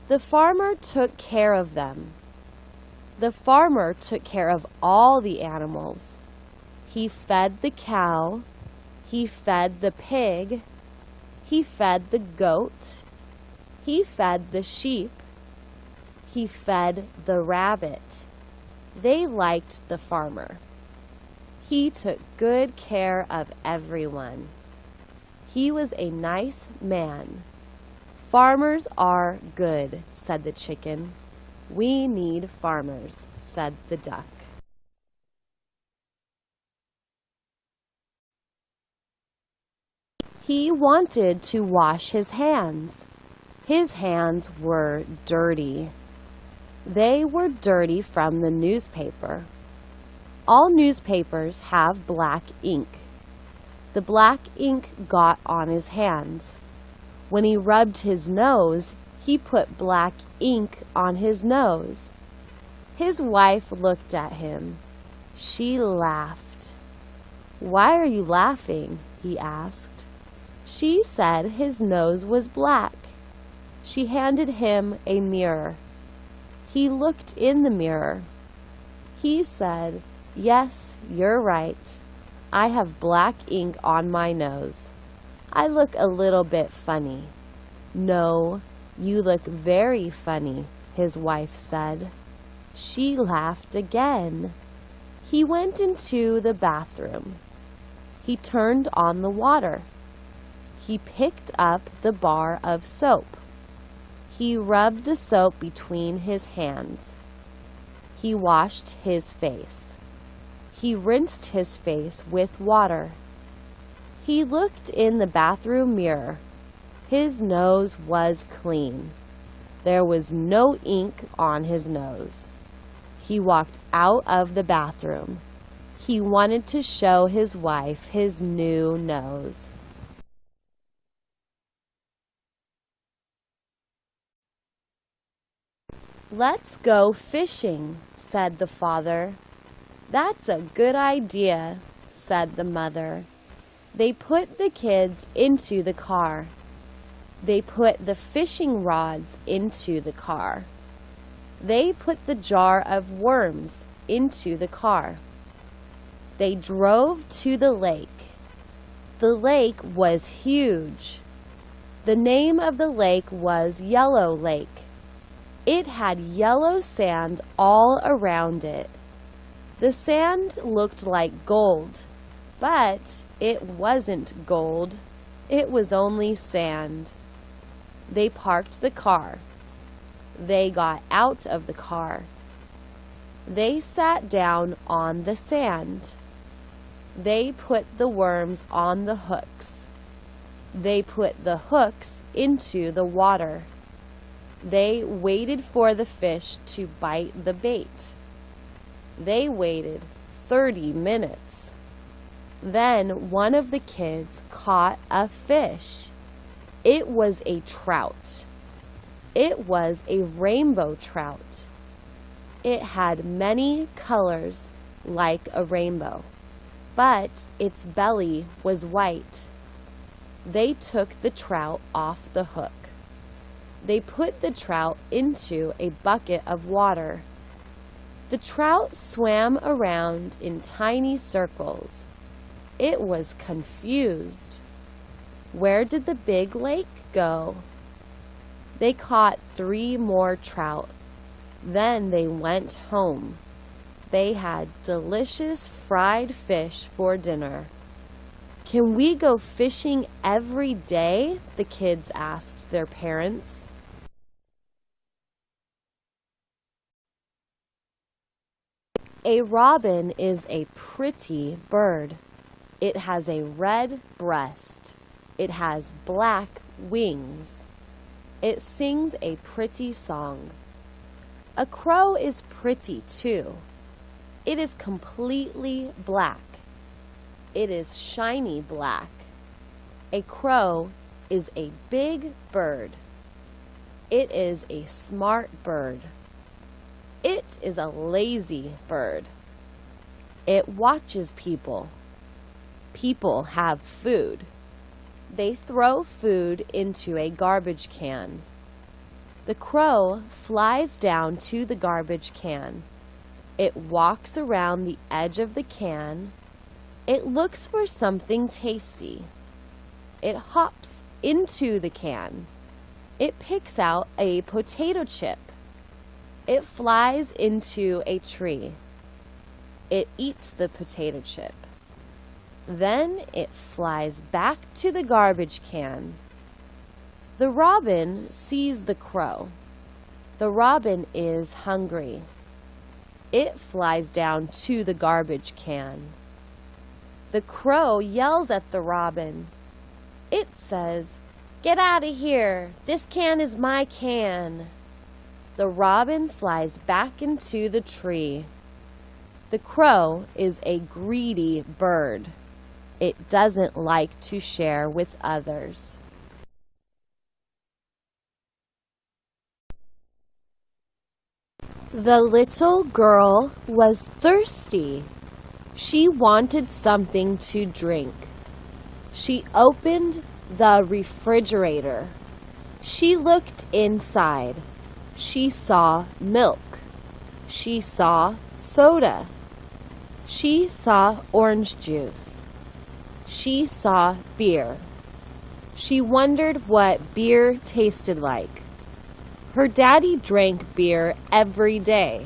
The farmer took care of them. The farmer took care of all the animals. He fed the cow. He fed the pig. He fed the goat. He fed the sheep. He fed the rabbit. They liked the farmer. He took good care of everyone. He was a nice man. "Farmers are good," said the chicken. "We need farmers," said the duck. He wanted to wash his hands. His hands were dirty. They were dirty from the newspaper. All newspapers have black ink. The black ink got on his hands. When he rubbed his nose, he put black ink on his nose. His wife looked at him. She laughed. "Why are you laughing?" he asked. She said his nose was black. She handed him a mirror. He looked in the mirror. He said, "Yes, you're right. I have black ink on my nose. I look a little bit funny." "No, you look very funny," his wife said. She laughed again. He went into the bathroom. He turned on the water. He picked up the bar of soap. He rubbed the soap between his hands. He washed his face. He rinsed his face with water. He looked in the bathroom mirror. His nose was clean. There was no ink on his nose. He walked out of the bathroom. He wanted to show his wife his new nose. "Let's go fishing," said the father. "That's a good idea," said the mother. They put the kids into the car. They put the fishing rods into the car. They put the jar of worms into the car. They drove to the lake. The lake was huge. The name of the lake was Yellow Lake. It had yellow sand all around it. The sand looked like gold, but it wasn't gold. It was only sand. They parked the car. They got out of the car. They sat down on the sand. They put the worms on the hooks. They put the hooks into the water. They waited for the fish to bite the bait. They waited 30 minutes. Then one of the kids caught a fish. It was a trout. It was a rainbow trout. It had many colors like a rainbow, but its belly was white. They took the trout off the hook. They put the trout into a bucket of water. The trout swam around in tiny circles. It was confused. Where did the big lake go? They caught 3 more trout. Then they went home. They had delicious fried fish for dinner. "Can we go fishing every day?" the kids asked their parents. A robin is a pretty bird. It has a red breast. It has black wings. It sings a pretty song. A crow is pretty too. It is completely black. It is shiny black. A crow is a big bird. It is a smart bird. It is a lazy bird. It watches people. People have food. They throw food into a garbage can. The crow flies down to the garbage can. It walks around the edge of the can. It looks for something tasty. It hops into the can. It picks out a potato chip. It flies into a tree. It eats the potato chip. Then it flies back to the garbage can. The robin sees the crow. The robin is hungry. It flies down to the garbage can. The crow yells at the robin. It says, "Get out of here! This can is my can!" The robin flies back into the tree. The crow is a greedy bird. It doesn't like to share with others. The little girl was thirsty. She wanted something to drink. She opened the refrigerator. She looked inside. She saw milk. She saw soda. She saw orange juice. She saw beer. She wondered what beer tasted like. Her daddy drank beer every day.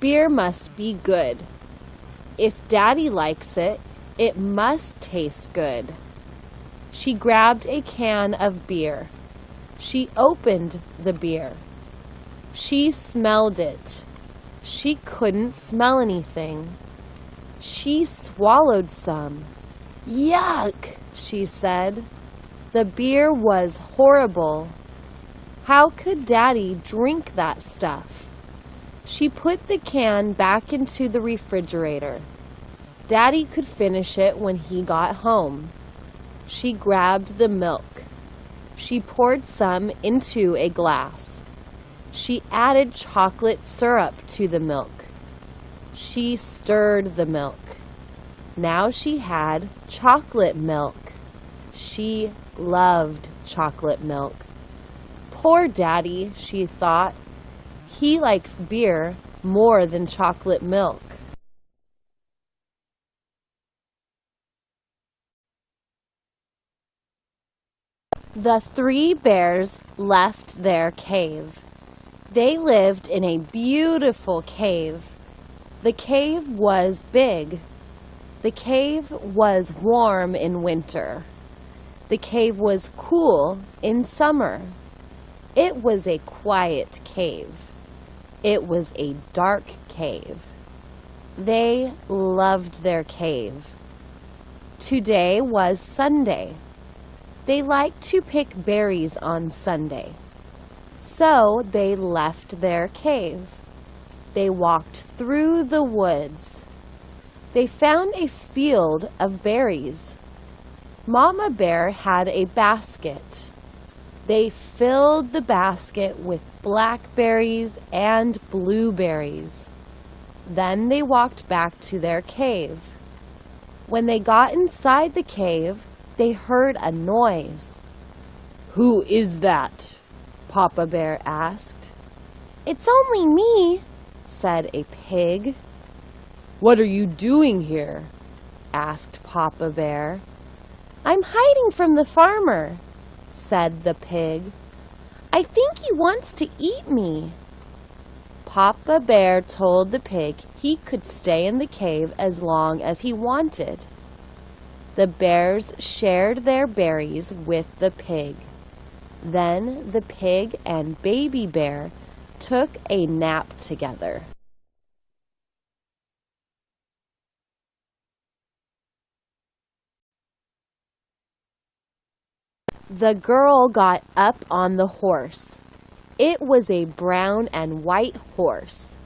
Beer must be good. If Daddy likes it, it must taste good. She grabbed a can of beer. She opened the beer. She smelled it. She couldn't smell anything. She swallowed some. Yuck, she said. The beer was horrible. How could Daddy drink that stuff? She put the can back into the refrigerator. Daddy could finish it when he got home. She grabbed the milk. She poured some into a glass. She added chocolate syrup to the milk. She stirred the milk. Now she had chocolate milk. She loved chocolate milk. Poor Daddy, she thought. He likes beer more than chocolate milk. The three bears left their cave. They lived in a beautiful cave. The cave was big. The cave was warm in winter. The cave was cool in summer. It was a quiet cave. It was a dark cave. They loved their cave. Today was Sunday. They liked to pick berries on Sunday. So they left their cave. They walked through the woods. They found a field of berries. Mama Bear had a basket. They filled the basket with blackberries and blueberries. Then they walked back to their cave. When they got inside the cave, they heard a noise. "Who is that?" Papa Bear asked. "It's only me," said a pig. "What are you doing here?" asked Papa Bear. "I'm hiding from the farmer," said the pig. "I think he wants to eat me." Papa Bear told the pig he could stay in the cave as long as he wanted. The bears shared their berries with the pig. Then the pig and Baby Bear took a nap together. The girl got up on the horse. It was a brown and white horse.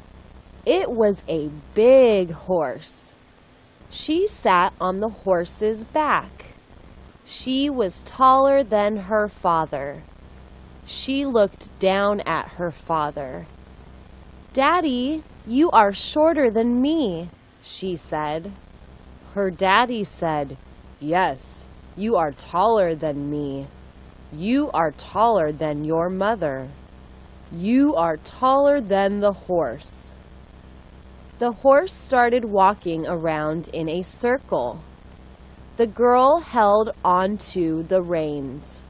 It was a big horse. She sat on the horse's back. She was taller than her father. She looked down at her father. "Daddy, you are shorter than me," she said. Her daddy said, "Yes, you are taller than me. You are taller than your mother. You are taller than the horse." The horse started walking around in a circle. The girl held onto the reins.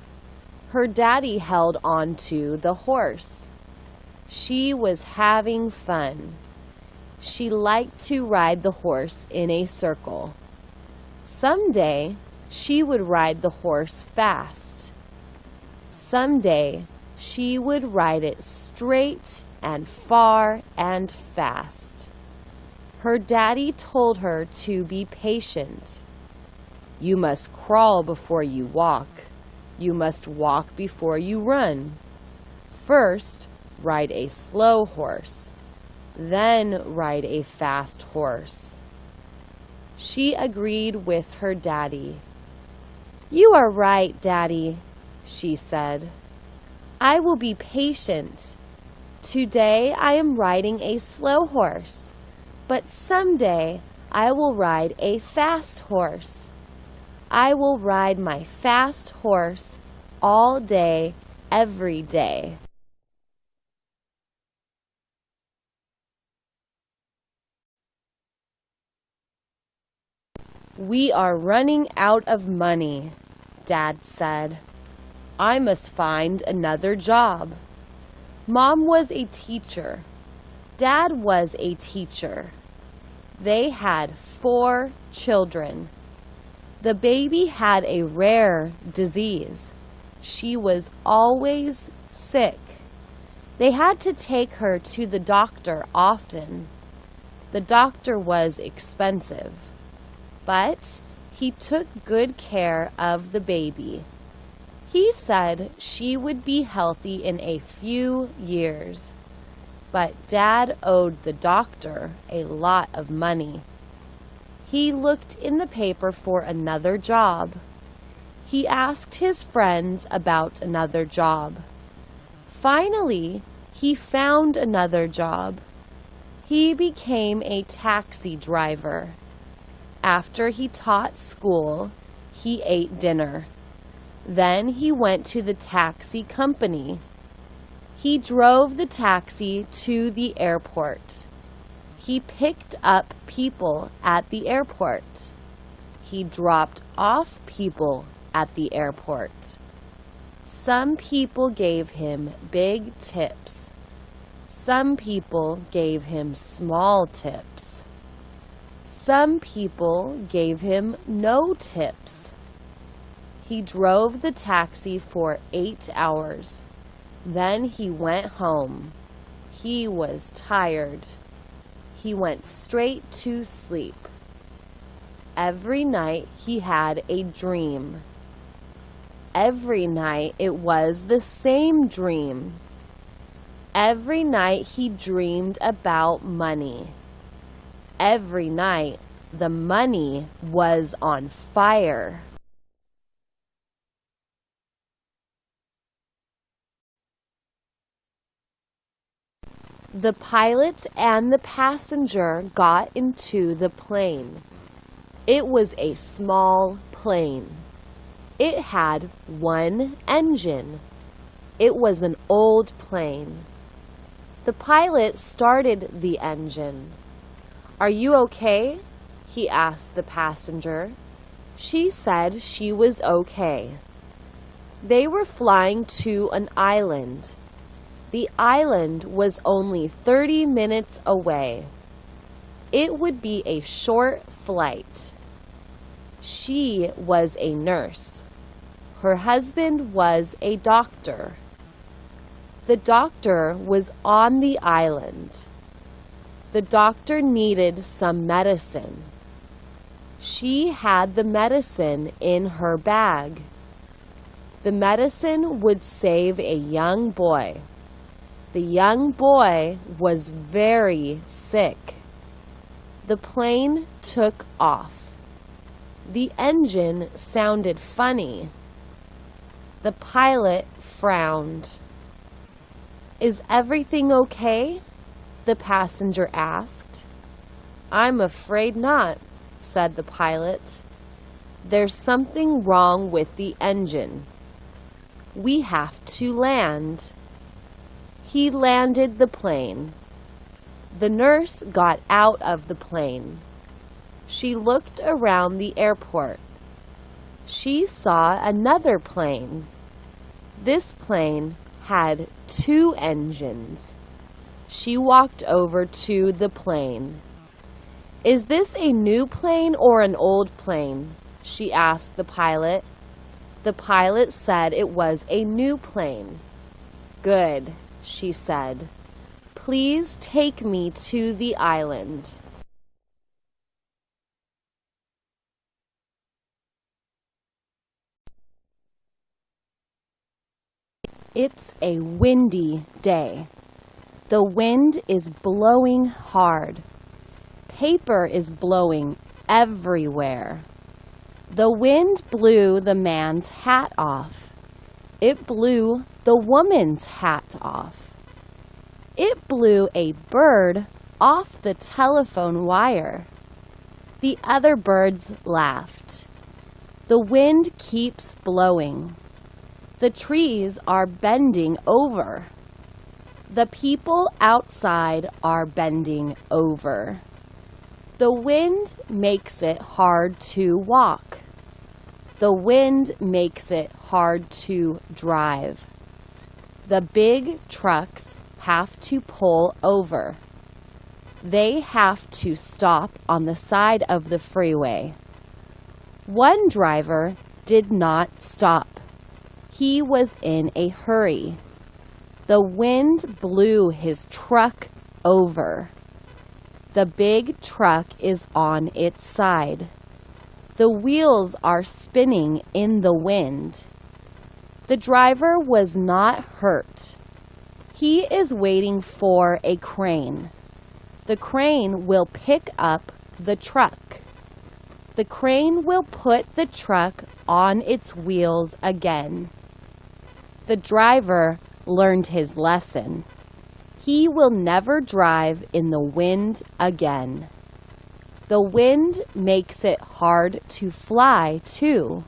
Her daddy held onto the horse. She was having fun. She liked to ride the horse in a circle. Someday, she would ride the horse fast. Someday, she would ride it straight and far and fast. Her daddy told her to be patient. "You must crawl before you walk. You must walk before you run. First, ride a slow horse. Then ride a fast horse." She agreed with her daddy. "You are right, Daddy," she said. "I will be patient. Today I am riding a slow horse, but someday I will ride a fast horse. I will ride my fast horse all day, every day." "We are running out of money," Dad said. "I must find another job." Mom was a teacher. Dad was a teacher. They had 4 children. The baby had a rare disease. she was always sick. They had to take her to the doctor often. The doctor was expensive, but he took good care of the baby. He said she would be healthy in a few years, but Dad owed the doctor a lot of money. He looked in the paper for another job. He asked his friends about another job. Finally, he found another job. He became a taxi driver. After he taught school, he ate dinner. Then he went to the taxi company. He drove the taxi to the airport. He picked up people at the airport. He dropped off people at the airport. Some people gave him big tips. Some people gave him small tips. Some people gave him no tips. He drove the taxi for 8 hours. Then he went home. He was tired. He went straight to sleep. Every night he had a dream. Every night it was the same dream. Every night he dreamed about money. Every night the money was on fire. The pilot and the passenger got into the plane. It was a small plane. It had one engine. It was an old plane. The pilot started the engine. "Are you okay?" he asked the passenger. She said she was okay. They were flying to an island. The island was only 30 minutes away. It would be a short flight. She was a nurse. Her husband was a doctor. The doctor was on the island. The doctor needed some medicine. She had the medicine in her bag. The medicine would save a young boy. The young boy was very sick. The plane took off. The engine sounded funny. The pilot frowned. "Is everything okay?" the passenger asked. "I'm afraid not," said the pilot. "There's something wrong with the engine. We have to land." He landed the plane. The nurse got out of the plane. She looked around the airport. She saw another plane. This plane had 2 engines. She walked over to the plane. "Is this a new plane or an old plane?" she asked the pilot. The pilot said it was a new plane. "Good," she said. "Please take me to the island." It's a windy day. The wind is blowing hard. Paper is blowing everywhere. The wind blew the man's hat off. It blew the woman's hat off. It blew a bird off the telephone wire. The other birds laughed. The wind keeps blowing. The trees are bending over. The people outside are bending over. The wind makes it hard to walk. The wind makes it hard to drive. The big trucks have to pull over. They have to stop on the side of the freeway. One driver did not stop. He was in a hurry. The wind blew his truck over. The big truck is on its side. The wheels are spinning in the wind. The driver was not hurt. He is waiting for a crane. The crane will pick up the truck. The crane will put the truck on its wheels again. The driver learned his lesson. He will never drive in the wind again. The wind makes it hard to fly, too.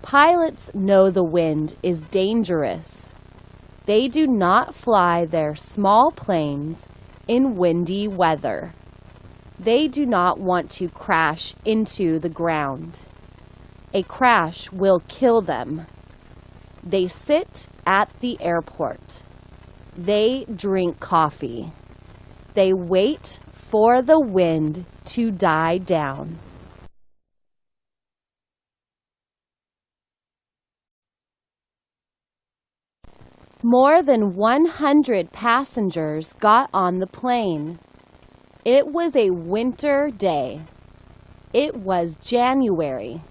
Pilots know the wind is dangerous. They do not fly their small planes in windy weather. They do not want to crash into the ground. A crash will kill them. They sit at the airport. They drink coffee. They wait for the wind to die down. More than 100 passengers got on the plane. It was a winter day. It was January.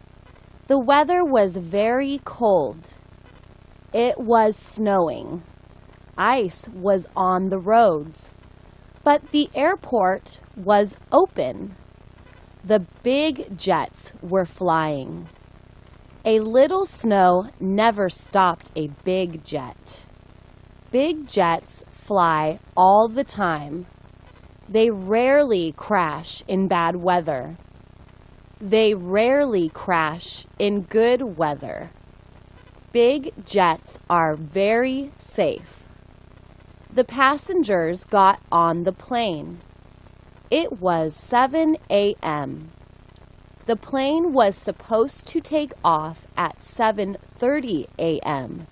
The weather was very cold. It was snowing. Ice was on the roads. But the airport was open. The big jets were flying. A little snow never stopped a big jet. Big jets fly all the time. They rarely crash in bad weather. They rarely crash in good weather. Big jets are very safe. The passengers got on the plane. It was 7 a.m. The plane was supposed to take off at 7:30 a.m.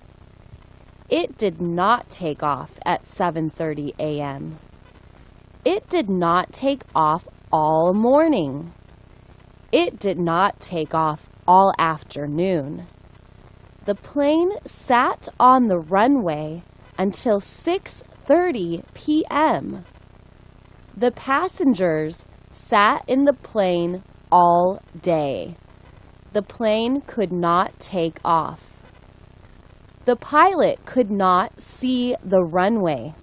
It did not take off at 7:30 a.m. It did not take off all morning. It did not take off all afternoon. The plane sat on the runway until 6:30 p.m. The passengers sat in the plane all day. The plane could not take off. The pilot could not see the runway.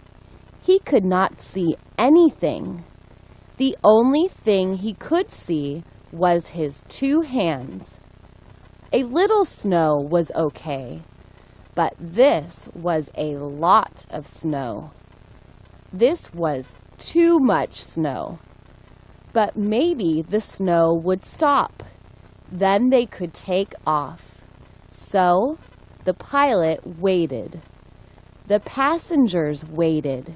He could not see anything. The only thing he could see was his two hands. A little snow was okay, but this was a lot of snow. This was too much snow. But maybe the snow would stop. Then they could take off. So the pilot waited. The passengers waited.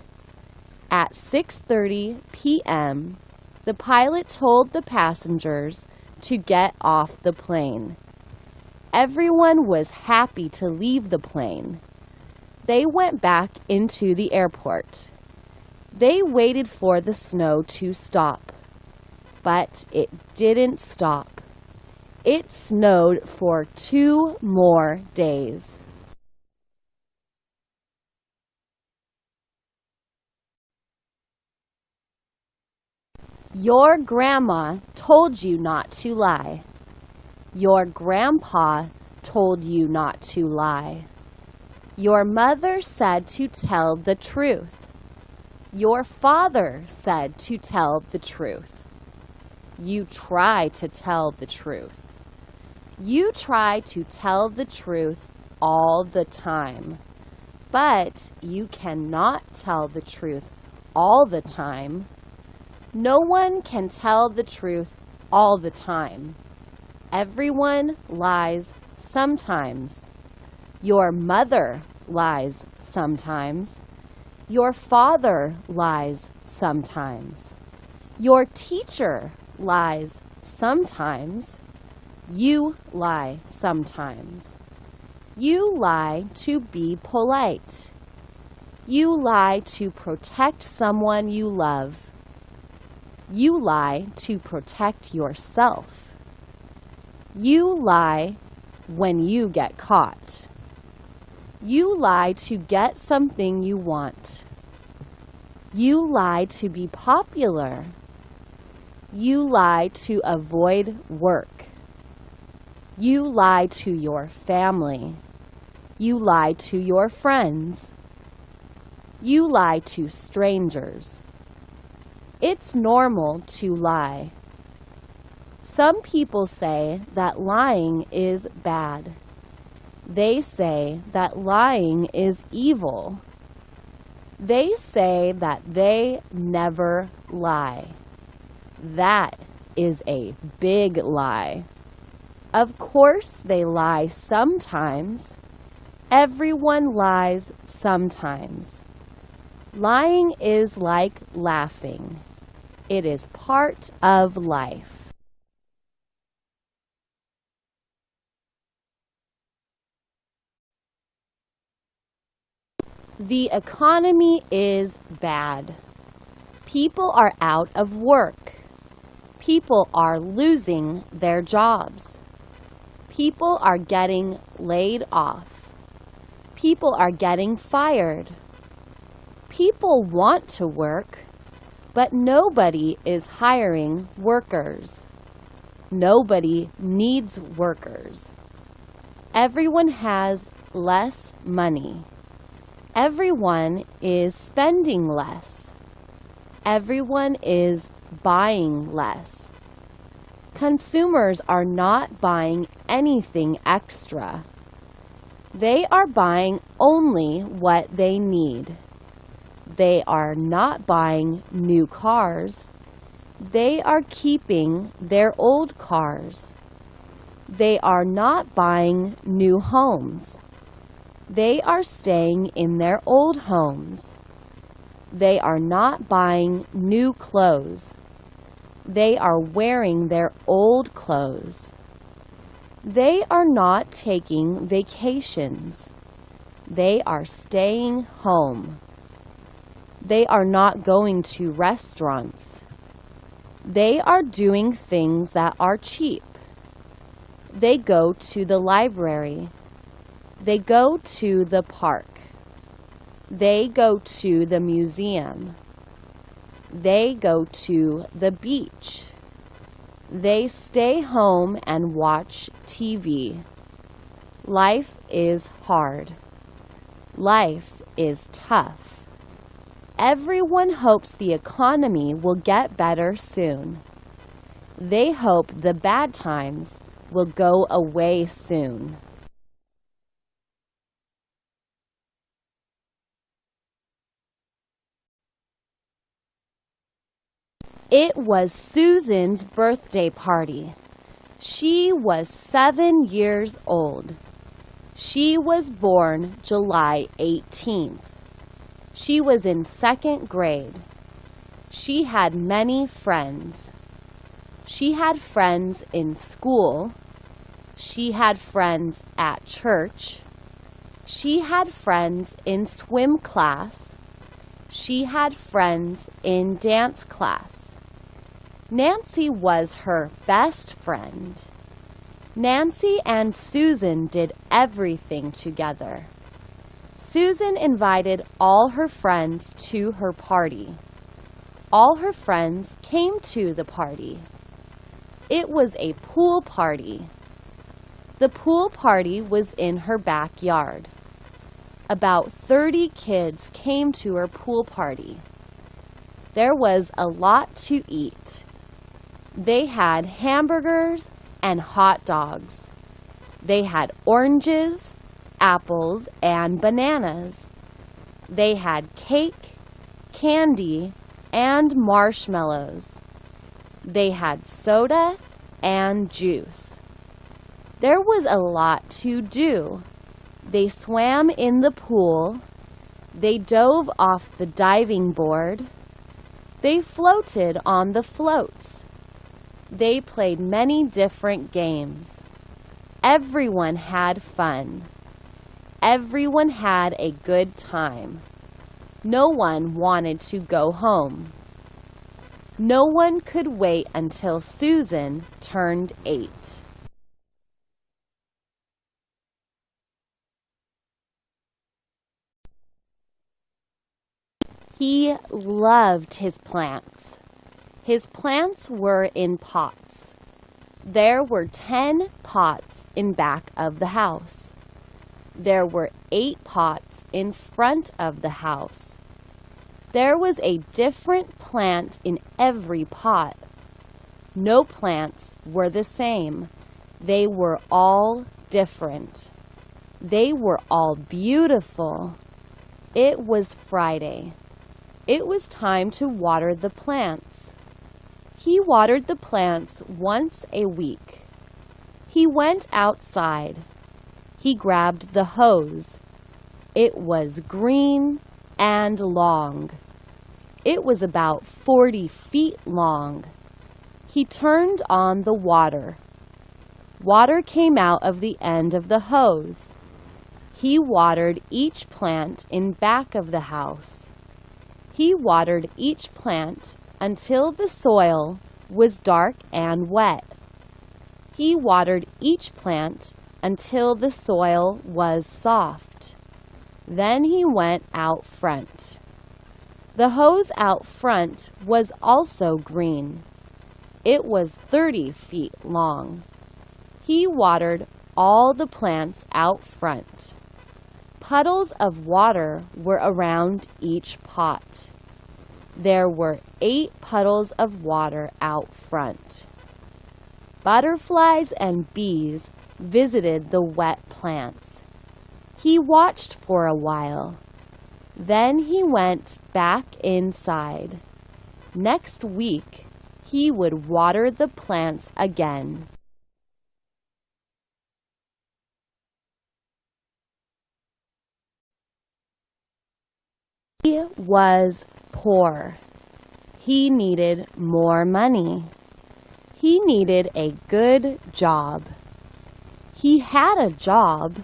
At 6:30 p.m., the pilot told the passengers to get off the plane. Everyone was happy to leave the plane. They went back into the airport. They waited for the snow to stop. But it didn't stop. It snowed for 2 more days. Your grandma told you not to lie. Your grandpa told you not to lie. Your mother said to tell the truth. Your father said to tell the truth. You try to tell the truth. You try to tell the truth all the time. But you cannot tell the truth all the time. No one can tell the truth all the time. Everyone lies sometimes. Your mother lies sometimes. Your father lies sometimes. Your teacher lies sometimes. You lie sometimes. You lie to be polite. You lie to protect someone you love. You lie to protect yourself. You lie when you get caught. You lie to get something you want. You lie to be popular. You lie to avoid work. You lie to your family. You lie to your friends. You lie to strangers. It's normal to lie. Some people say that lying is bad. They say that lying is evil. They say that they never lie. That is a big lie. Of course they lie sometimes. Everyone lies sometimes. Lying is like laughing. It is part of life. The economy is bad. People are out of work. People are losing their jobs. People are getting laid off. People are getting fired. People want to work, but nobody is hiring workers. Nobody needs workers. Everyone has less money. Everyone is spending less. Everyone is buying less. Consumers are not buying anything extra. They are buying only what they need. They are not buying new cars. They are keeping their old cars. They are not buying new homes. They are staying in their old homes. They are not buying new clothes. They are wearing their old clothes. They are not taking vacations. They are staying home. They are not going to restaurants. They are doing things that are cheap. They go to the library. They go to the park. They go to the museum. They go to the beach. They stay home and watch TV. Life is hard. Life is tough. Everyone hopes the economy will get better soon. They hope the bad times will go away soon. It was Susan's birthday party. She was 7 years old. She was born July 18th. She was in 2nd grade. She had many friends. She had friends in school. She had friends at church. She had friends in swim class. She had friends in dance class. Nancy was her best friend. Nancy and Susan did everything together. Susan invited all her friends to her party. All her friends came to the party. It was a pool party. The pool party was in her backyard. About 30 kids came to her pool party. There was a lot to eat. They had hamburgers and hot dogs. They had oranges, apples, and bananas. They had cake, candy, and marshmallows. They had soda and juice. There was a lot to do. They swam in the pool. They dove off the diving board. They floated on the floats. They played many different games. Everyone had fun. Everyone had a good time. No one wanted to go home. No one could wait until Susan turned 8. He loved his plants. His plants were in pots. There were 10 pots in back of the house. There were 8 pots in front of the house. There was a different plant in every pot. No plants were the same. They were all different. They were all beautiful. It was Friday. It was time to water the plants. He watered the plants once a week. He went outside. He grabbed the hose. It was green and long. It was about 40 feet long. He turned on the water. Water came out of the end of the hose. He watered each plant in back of the house. He watered each plant until the soil was dark and wet. He watered each plant until the soil was soft. Then he went out front. The hose out front was also green. It was 30 feet long. He watered all the plants out front. Puddles of water were around each pot. There were 8 puddles of water out front. Butterflies and bees visited the wet plants. He watched for a while. Then he went back inside. Next week, he would water the plants again. He was poor. He needed more money. He needed a good job. He had a job,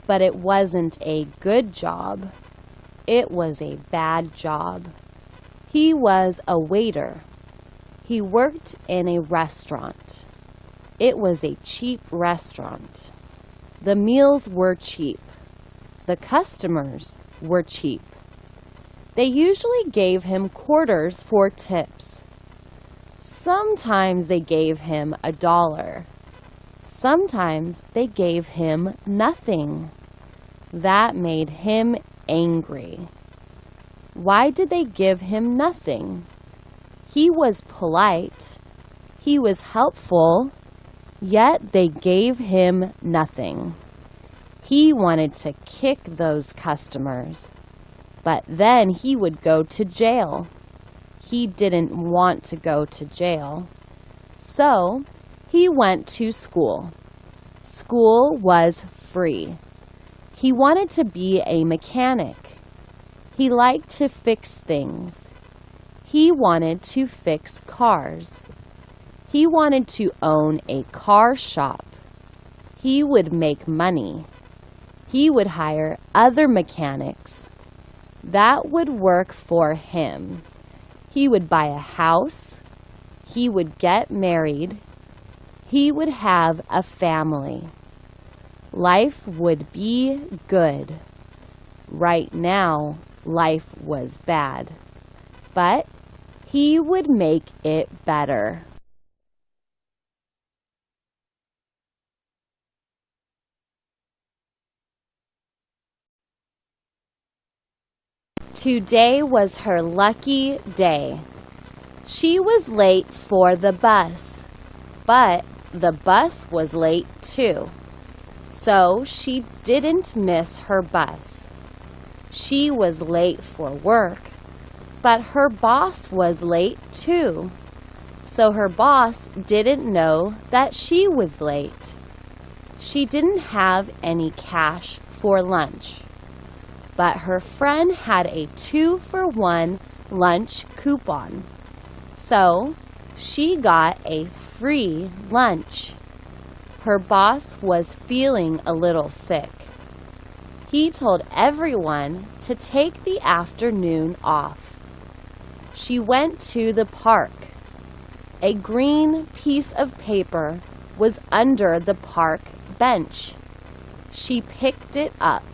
but it wasn't a good job. It was a bad job. He was a waiter. He worked in a restaurant. It was a cheap restaurant. The meals were cheap. The customers were cheap. They usually gave him quarters for tips. Sometimes they gave him $1. Sometimes they gave him nothing. That made him angry. Why did they give him nothing? He was polite. He was helpful, yet they gave him nothing. He wanted to kick those customers, but then he would go to jail. He didn't want to go to jail. So he went to school. School was free. He wanted to be a mechanic. He liked to fix things. He wanted to fix cars. He wanted to own a car shop. He would make money. He would hire other mechanics. That would work for him. He would buy a house. He would get married. He would have a family. Life would be good. Right now, life was bad. But he would make it better. Today was her lucky day. She was late for the bus, but the bus was late too. So she didn't miss her bus. She was late for work, but her boss was late too. So her boss didn't know that she was late. She didn't have any cash for lunch, but her friend had a 2-for-1 lunch coupon. So she got a free lunch. Her boss was feeling a little sick. He told everyone to take the afternoon off. She went to the park. A green piece of paper was under the park bench. She picked it up.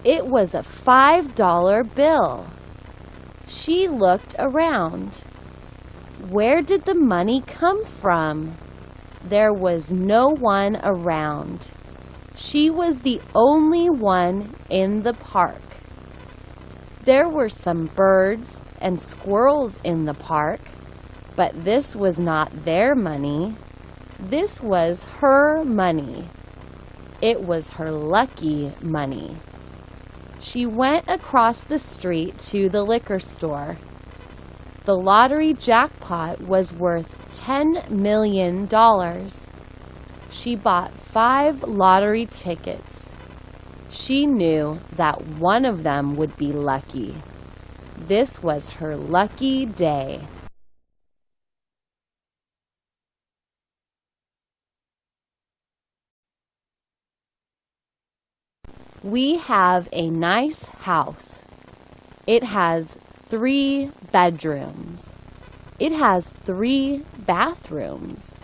It was a $5 bill. She looked around. Where did the money come from? There was no one around. She was the only one in the park. There were some birds and squirrels in the park, but this was not their money. This was her money. It was her lucky money. She went across the street to the liquor store. The lottery jackpot was worth $10 million. She bought 5 lottery tickets. She knew that one of them would be lucky. This was her lucky day. We have a nice house. It has 3 bedrooms. It has 3 bathrooms.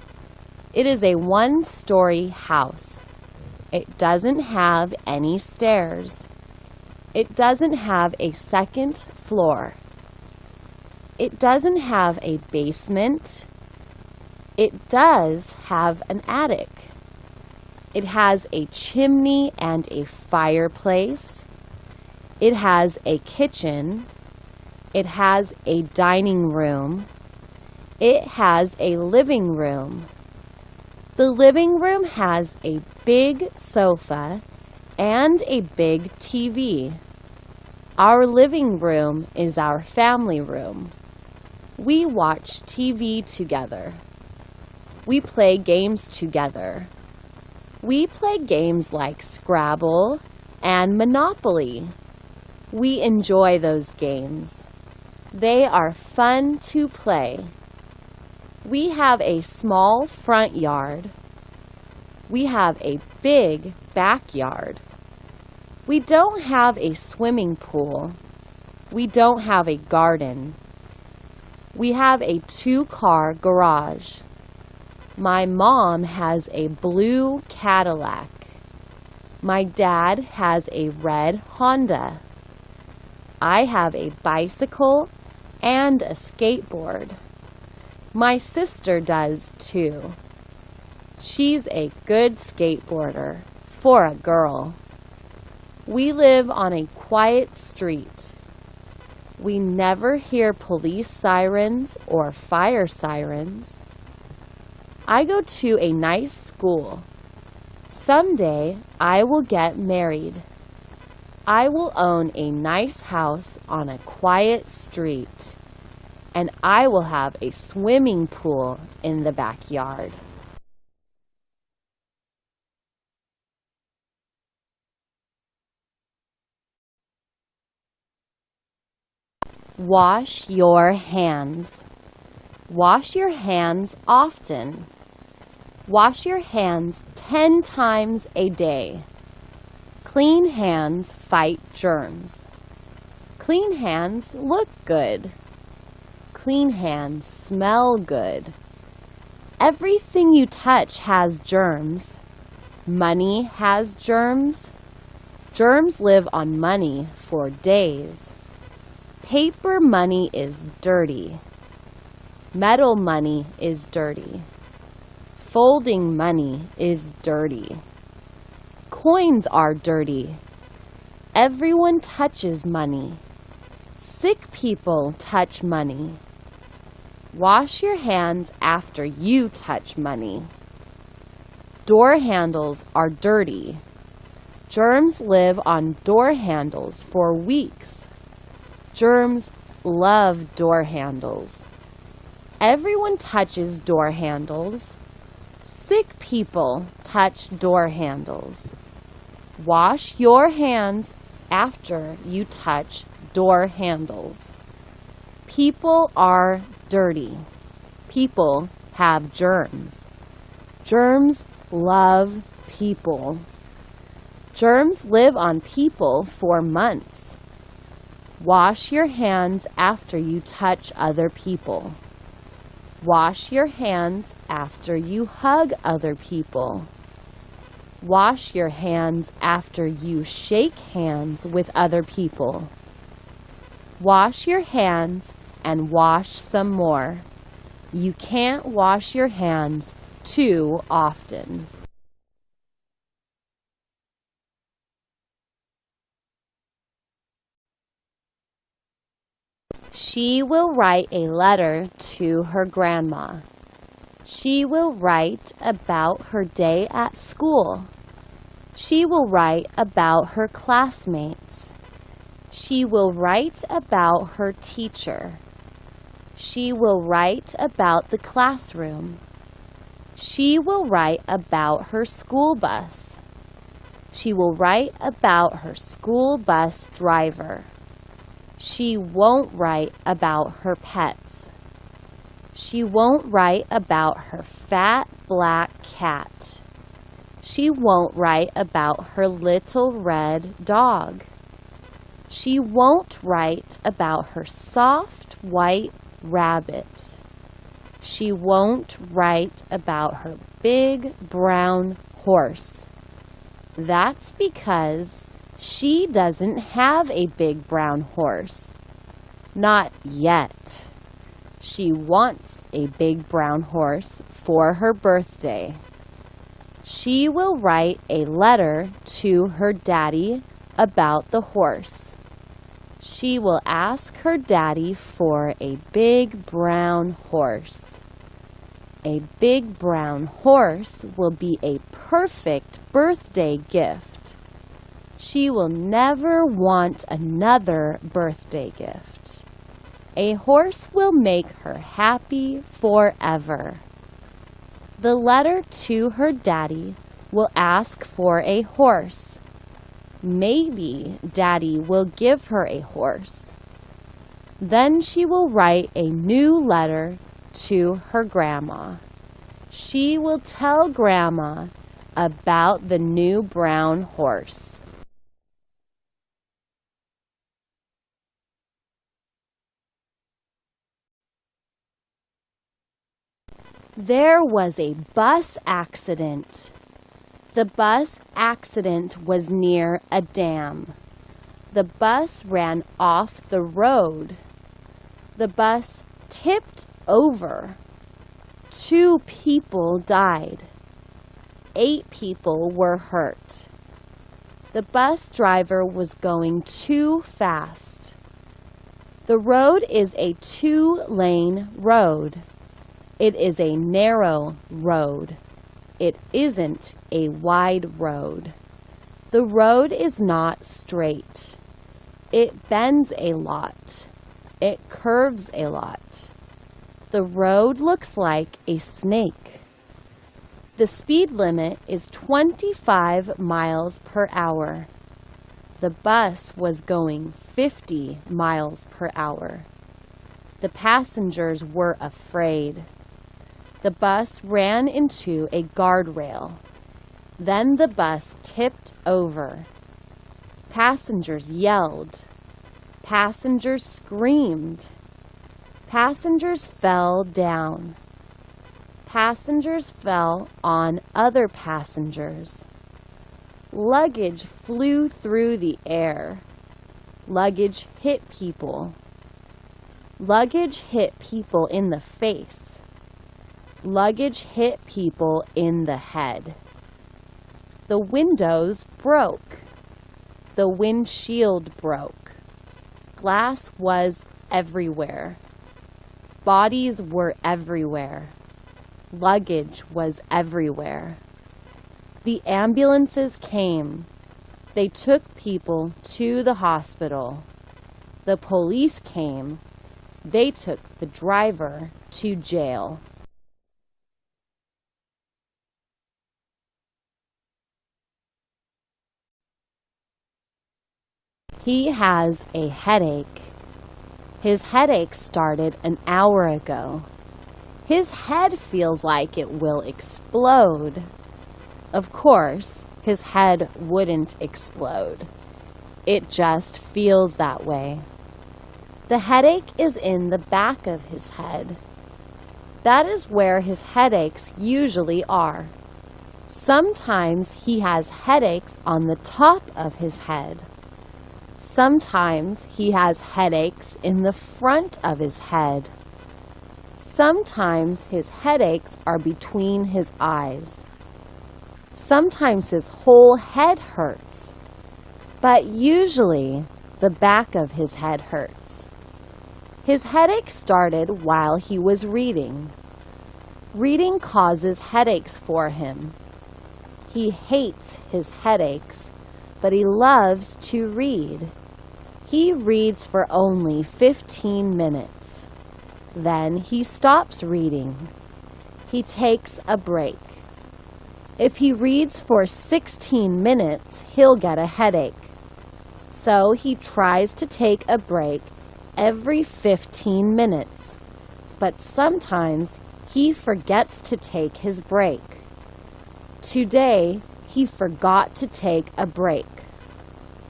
It is a 1-story house. It doesn't have any stairs. It doesn't have a second floor. It doesn't have a basement. It does have an attic. It has a chimney and a fireplace. It has a kitchen. It has a dining room. It has a living room. The living room has a big sofa and a big TV. Our living room is our family room. We watch TV together. We play games together. We play games like Scrabble and Monopoly. We enjoy those games. They are fun to play. We have a small front yard. We have a big backyard. We don't have a swimming pool. We don't have a garden. We have a 2-car garage. My mom has a blue Cadillac. My dad has a red Honda. I have a bicycle and a skateboard. My sister does too. She's a good skateboarder for a girl. We live on a quiet street. We never hear police sirens or fire sirens. I go to a nice school. Someday I will get married. I will own a nice house on a quiet street. And I will have a swimming pool in the backyard. Wash your hands. Wash your hands often. Wash your hands 10 times a day. Clean hands fight germs. Clean hands look good. Clean hands smell good. Everything you touch has germs. Money has germs. Germs live on money for days. Paper money is dirty. Metal money is dirty. Folding money is dirty. Coins are dirty. Everyone touches money. Sick people touch money. Wash your hands after you touch money. Door handles are dirty. Germs live on door handles for weeks. Germs love door handles. Everyone touches door handles. Sick people touch door handles. Wash your hands after you touch door handles. People are dirty. People have germs. Germs love people. Germs live on people for months. Wash your hands after you touch other people. Wash your hands after you hug other people. Wash your hands after you shake hands with other people. Wash your hands and wash some more. You can't wash your hands too often. She will write a letter to her grandma. She will write about her day at school. She will write about her classmates. She will write about her teacher. She will write about the classroom. She will write about her school bus. She will write about her school bus driver. She won't write about her pets. She won't write about her fat black cat. She won't write about her little red dog. She won't write about her soft white rabbit. She won't write about her big brown horse. That's because she doesn't have a big brown horse. Not yet. She wants a big brown horse for her birthday. She will write a letter to her daddy about the horse. She will ask her daddy for a big brown horse. A big brown horse will be a perfect birthday gift. She will never want another birthday gift. A horse will make her happy forever. The letter to her daddy will ask for a horse. Maybe Daddy will give her a horse. Then she will write a new letter to her grandma. She will tell Grandma about the new brown horse. There was a bus accident. The bus accident was near a dam. The bus ran off the road. The bus tipped over. 2 people died. 8 people were hurt. The bus driver was going too fast. The road is a 2-lane road. It is a narrow road. It isn't a wide road. The road is not straight. It bends a lot. It curves a lot. The road looks like a snake. The speed limit is 25 miles per hour. The bus was going 50 miles per hour. The passengers were afraid. The bus ran into a guardrail. Then the bus tipped over. Passengers yelled. Passengers screamed. Passengers fell down. Passengers fell on other passengers. Luggage flew through the air. Luggage hit people. Luggage hit people in the face. Luggage hit people in the head. The windows broke. The windshield broke. Glass was everywhere. Bodies were everywhere. Luggage was everywhere. The ambulances came. They took people to the hospital. The police came. They took the driver to jail. He has a headache. His headache started an hour ago. His head feels like it will explode. Of course, his head wouldn't explode. It just feels that way. The headache is in the back of his head. That is where his headaches usually are. Sometimes he has headaches on the top of his head. Sometimes he has headaches in the front of his head. Sometimes his headaches are between his eyes. Sometimes his whole head hurts, but usually the back of his head hurts. His headache started while he was reading. Reading causes headaches for him. He hates his headaches, but he loves to read. He reads for only 15 minutes. Then he stops reading. He takes a break. If he reads for 16 minutes, he'll get a headache. So he tries to take a break every 15 minutes. But sometimes he forgets to take his break. Today, he forgot to take a break.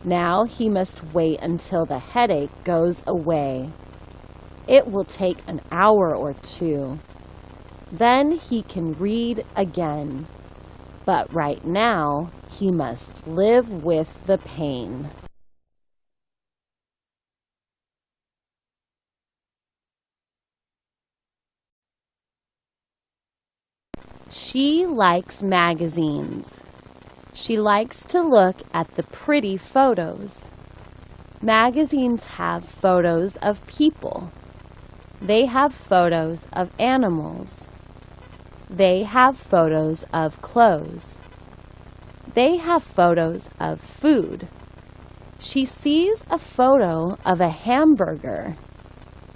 Now he must wait until the headache goes away. It will take an hour or two. Then he can read again. But right now, he must live with the pain. She likes magazines. She likes to look at the pretty photos. Magazines have photos of people. They have photos of animals. They have photos of clothes. They have photos of food. She sees a photo of a hamburger.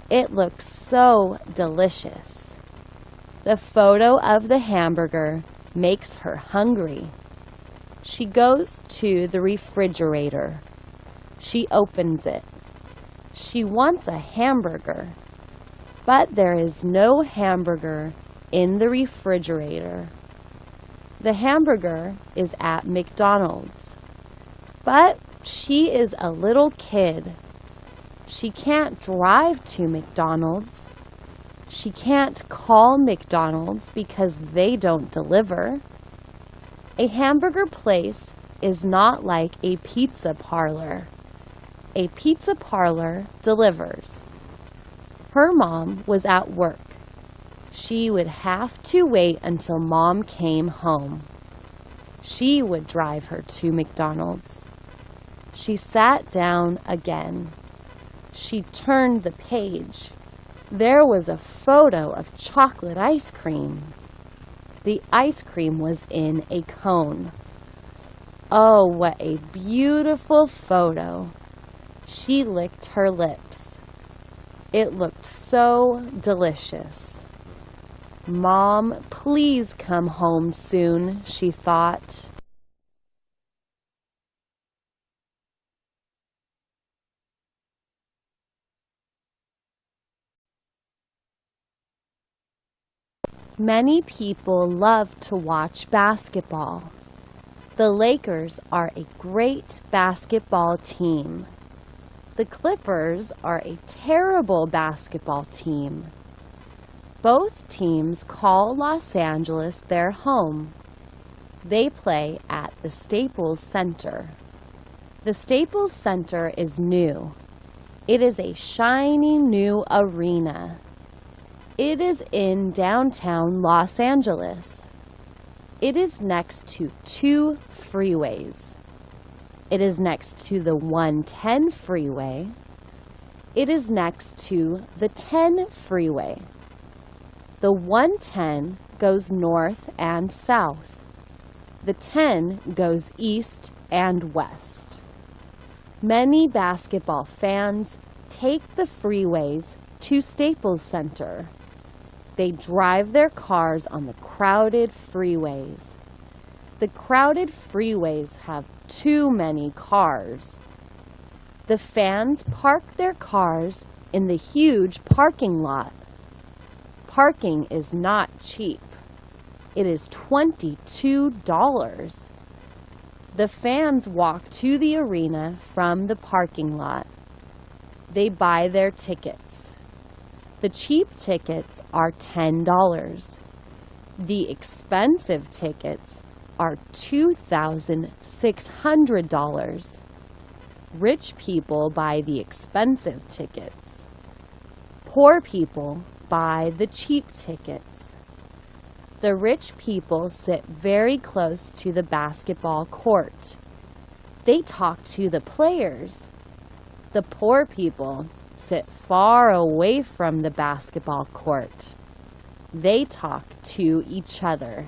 It looks so delicious. The photo of the hamburger makes her hungry. She goes to the refrigerator. She opens it. She wants a hamburger, but there is no hamburger in the refrigerator. The hamburger is at McDonald's, but she is a little kid. She can't drive to McDonald's. She can't call McDonald's because they don't deliver. A hamburger place is not like a pizza parlor. A pizza parlor delivers. Her mom was at work. She would have to wait until Mom came home. She would drive her to McDonald's. She sat down again. She turned the page. There was a photo of chocolate ice cream. The ice cream was in a cone. Oh, what a beautiful photo. She licked her lips. It looked so delicious. Mom, please come home soon, she thought. Many people love to watch basketball. The Lakers are a great basketball team. The Clippers are a terrible basketball team. Both teams call Los Angeles their home. They play at the Staples Center. The Staples Center is new. It is a shiny new arena. It is in downtown Los Angeles. It is next to 2 freeways. It is next to the 110 freeway. It is next to the 10 freeway. The 110 goes north and south. The 10 goes east and west. Many basketball fans take the freeways to Staples Center. They drive their cars on the crowded freeways. The crowded freeways have too many cars. The fans park their cars in the huge parking lot. Parking is not cheap. It is $22. The fans walk to the arena from the parking lot. They buy their tickets. The cheap tickets are $10. The expensive tickets are $2,600. Rich people buy the expensive tickets. Poor people buy the cheap tickets. The rich people sit very close to the basketball court. They talk to the players. The poor people sit far away from the basketball court. They talk to each other.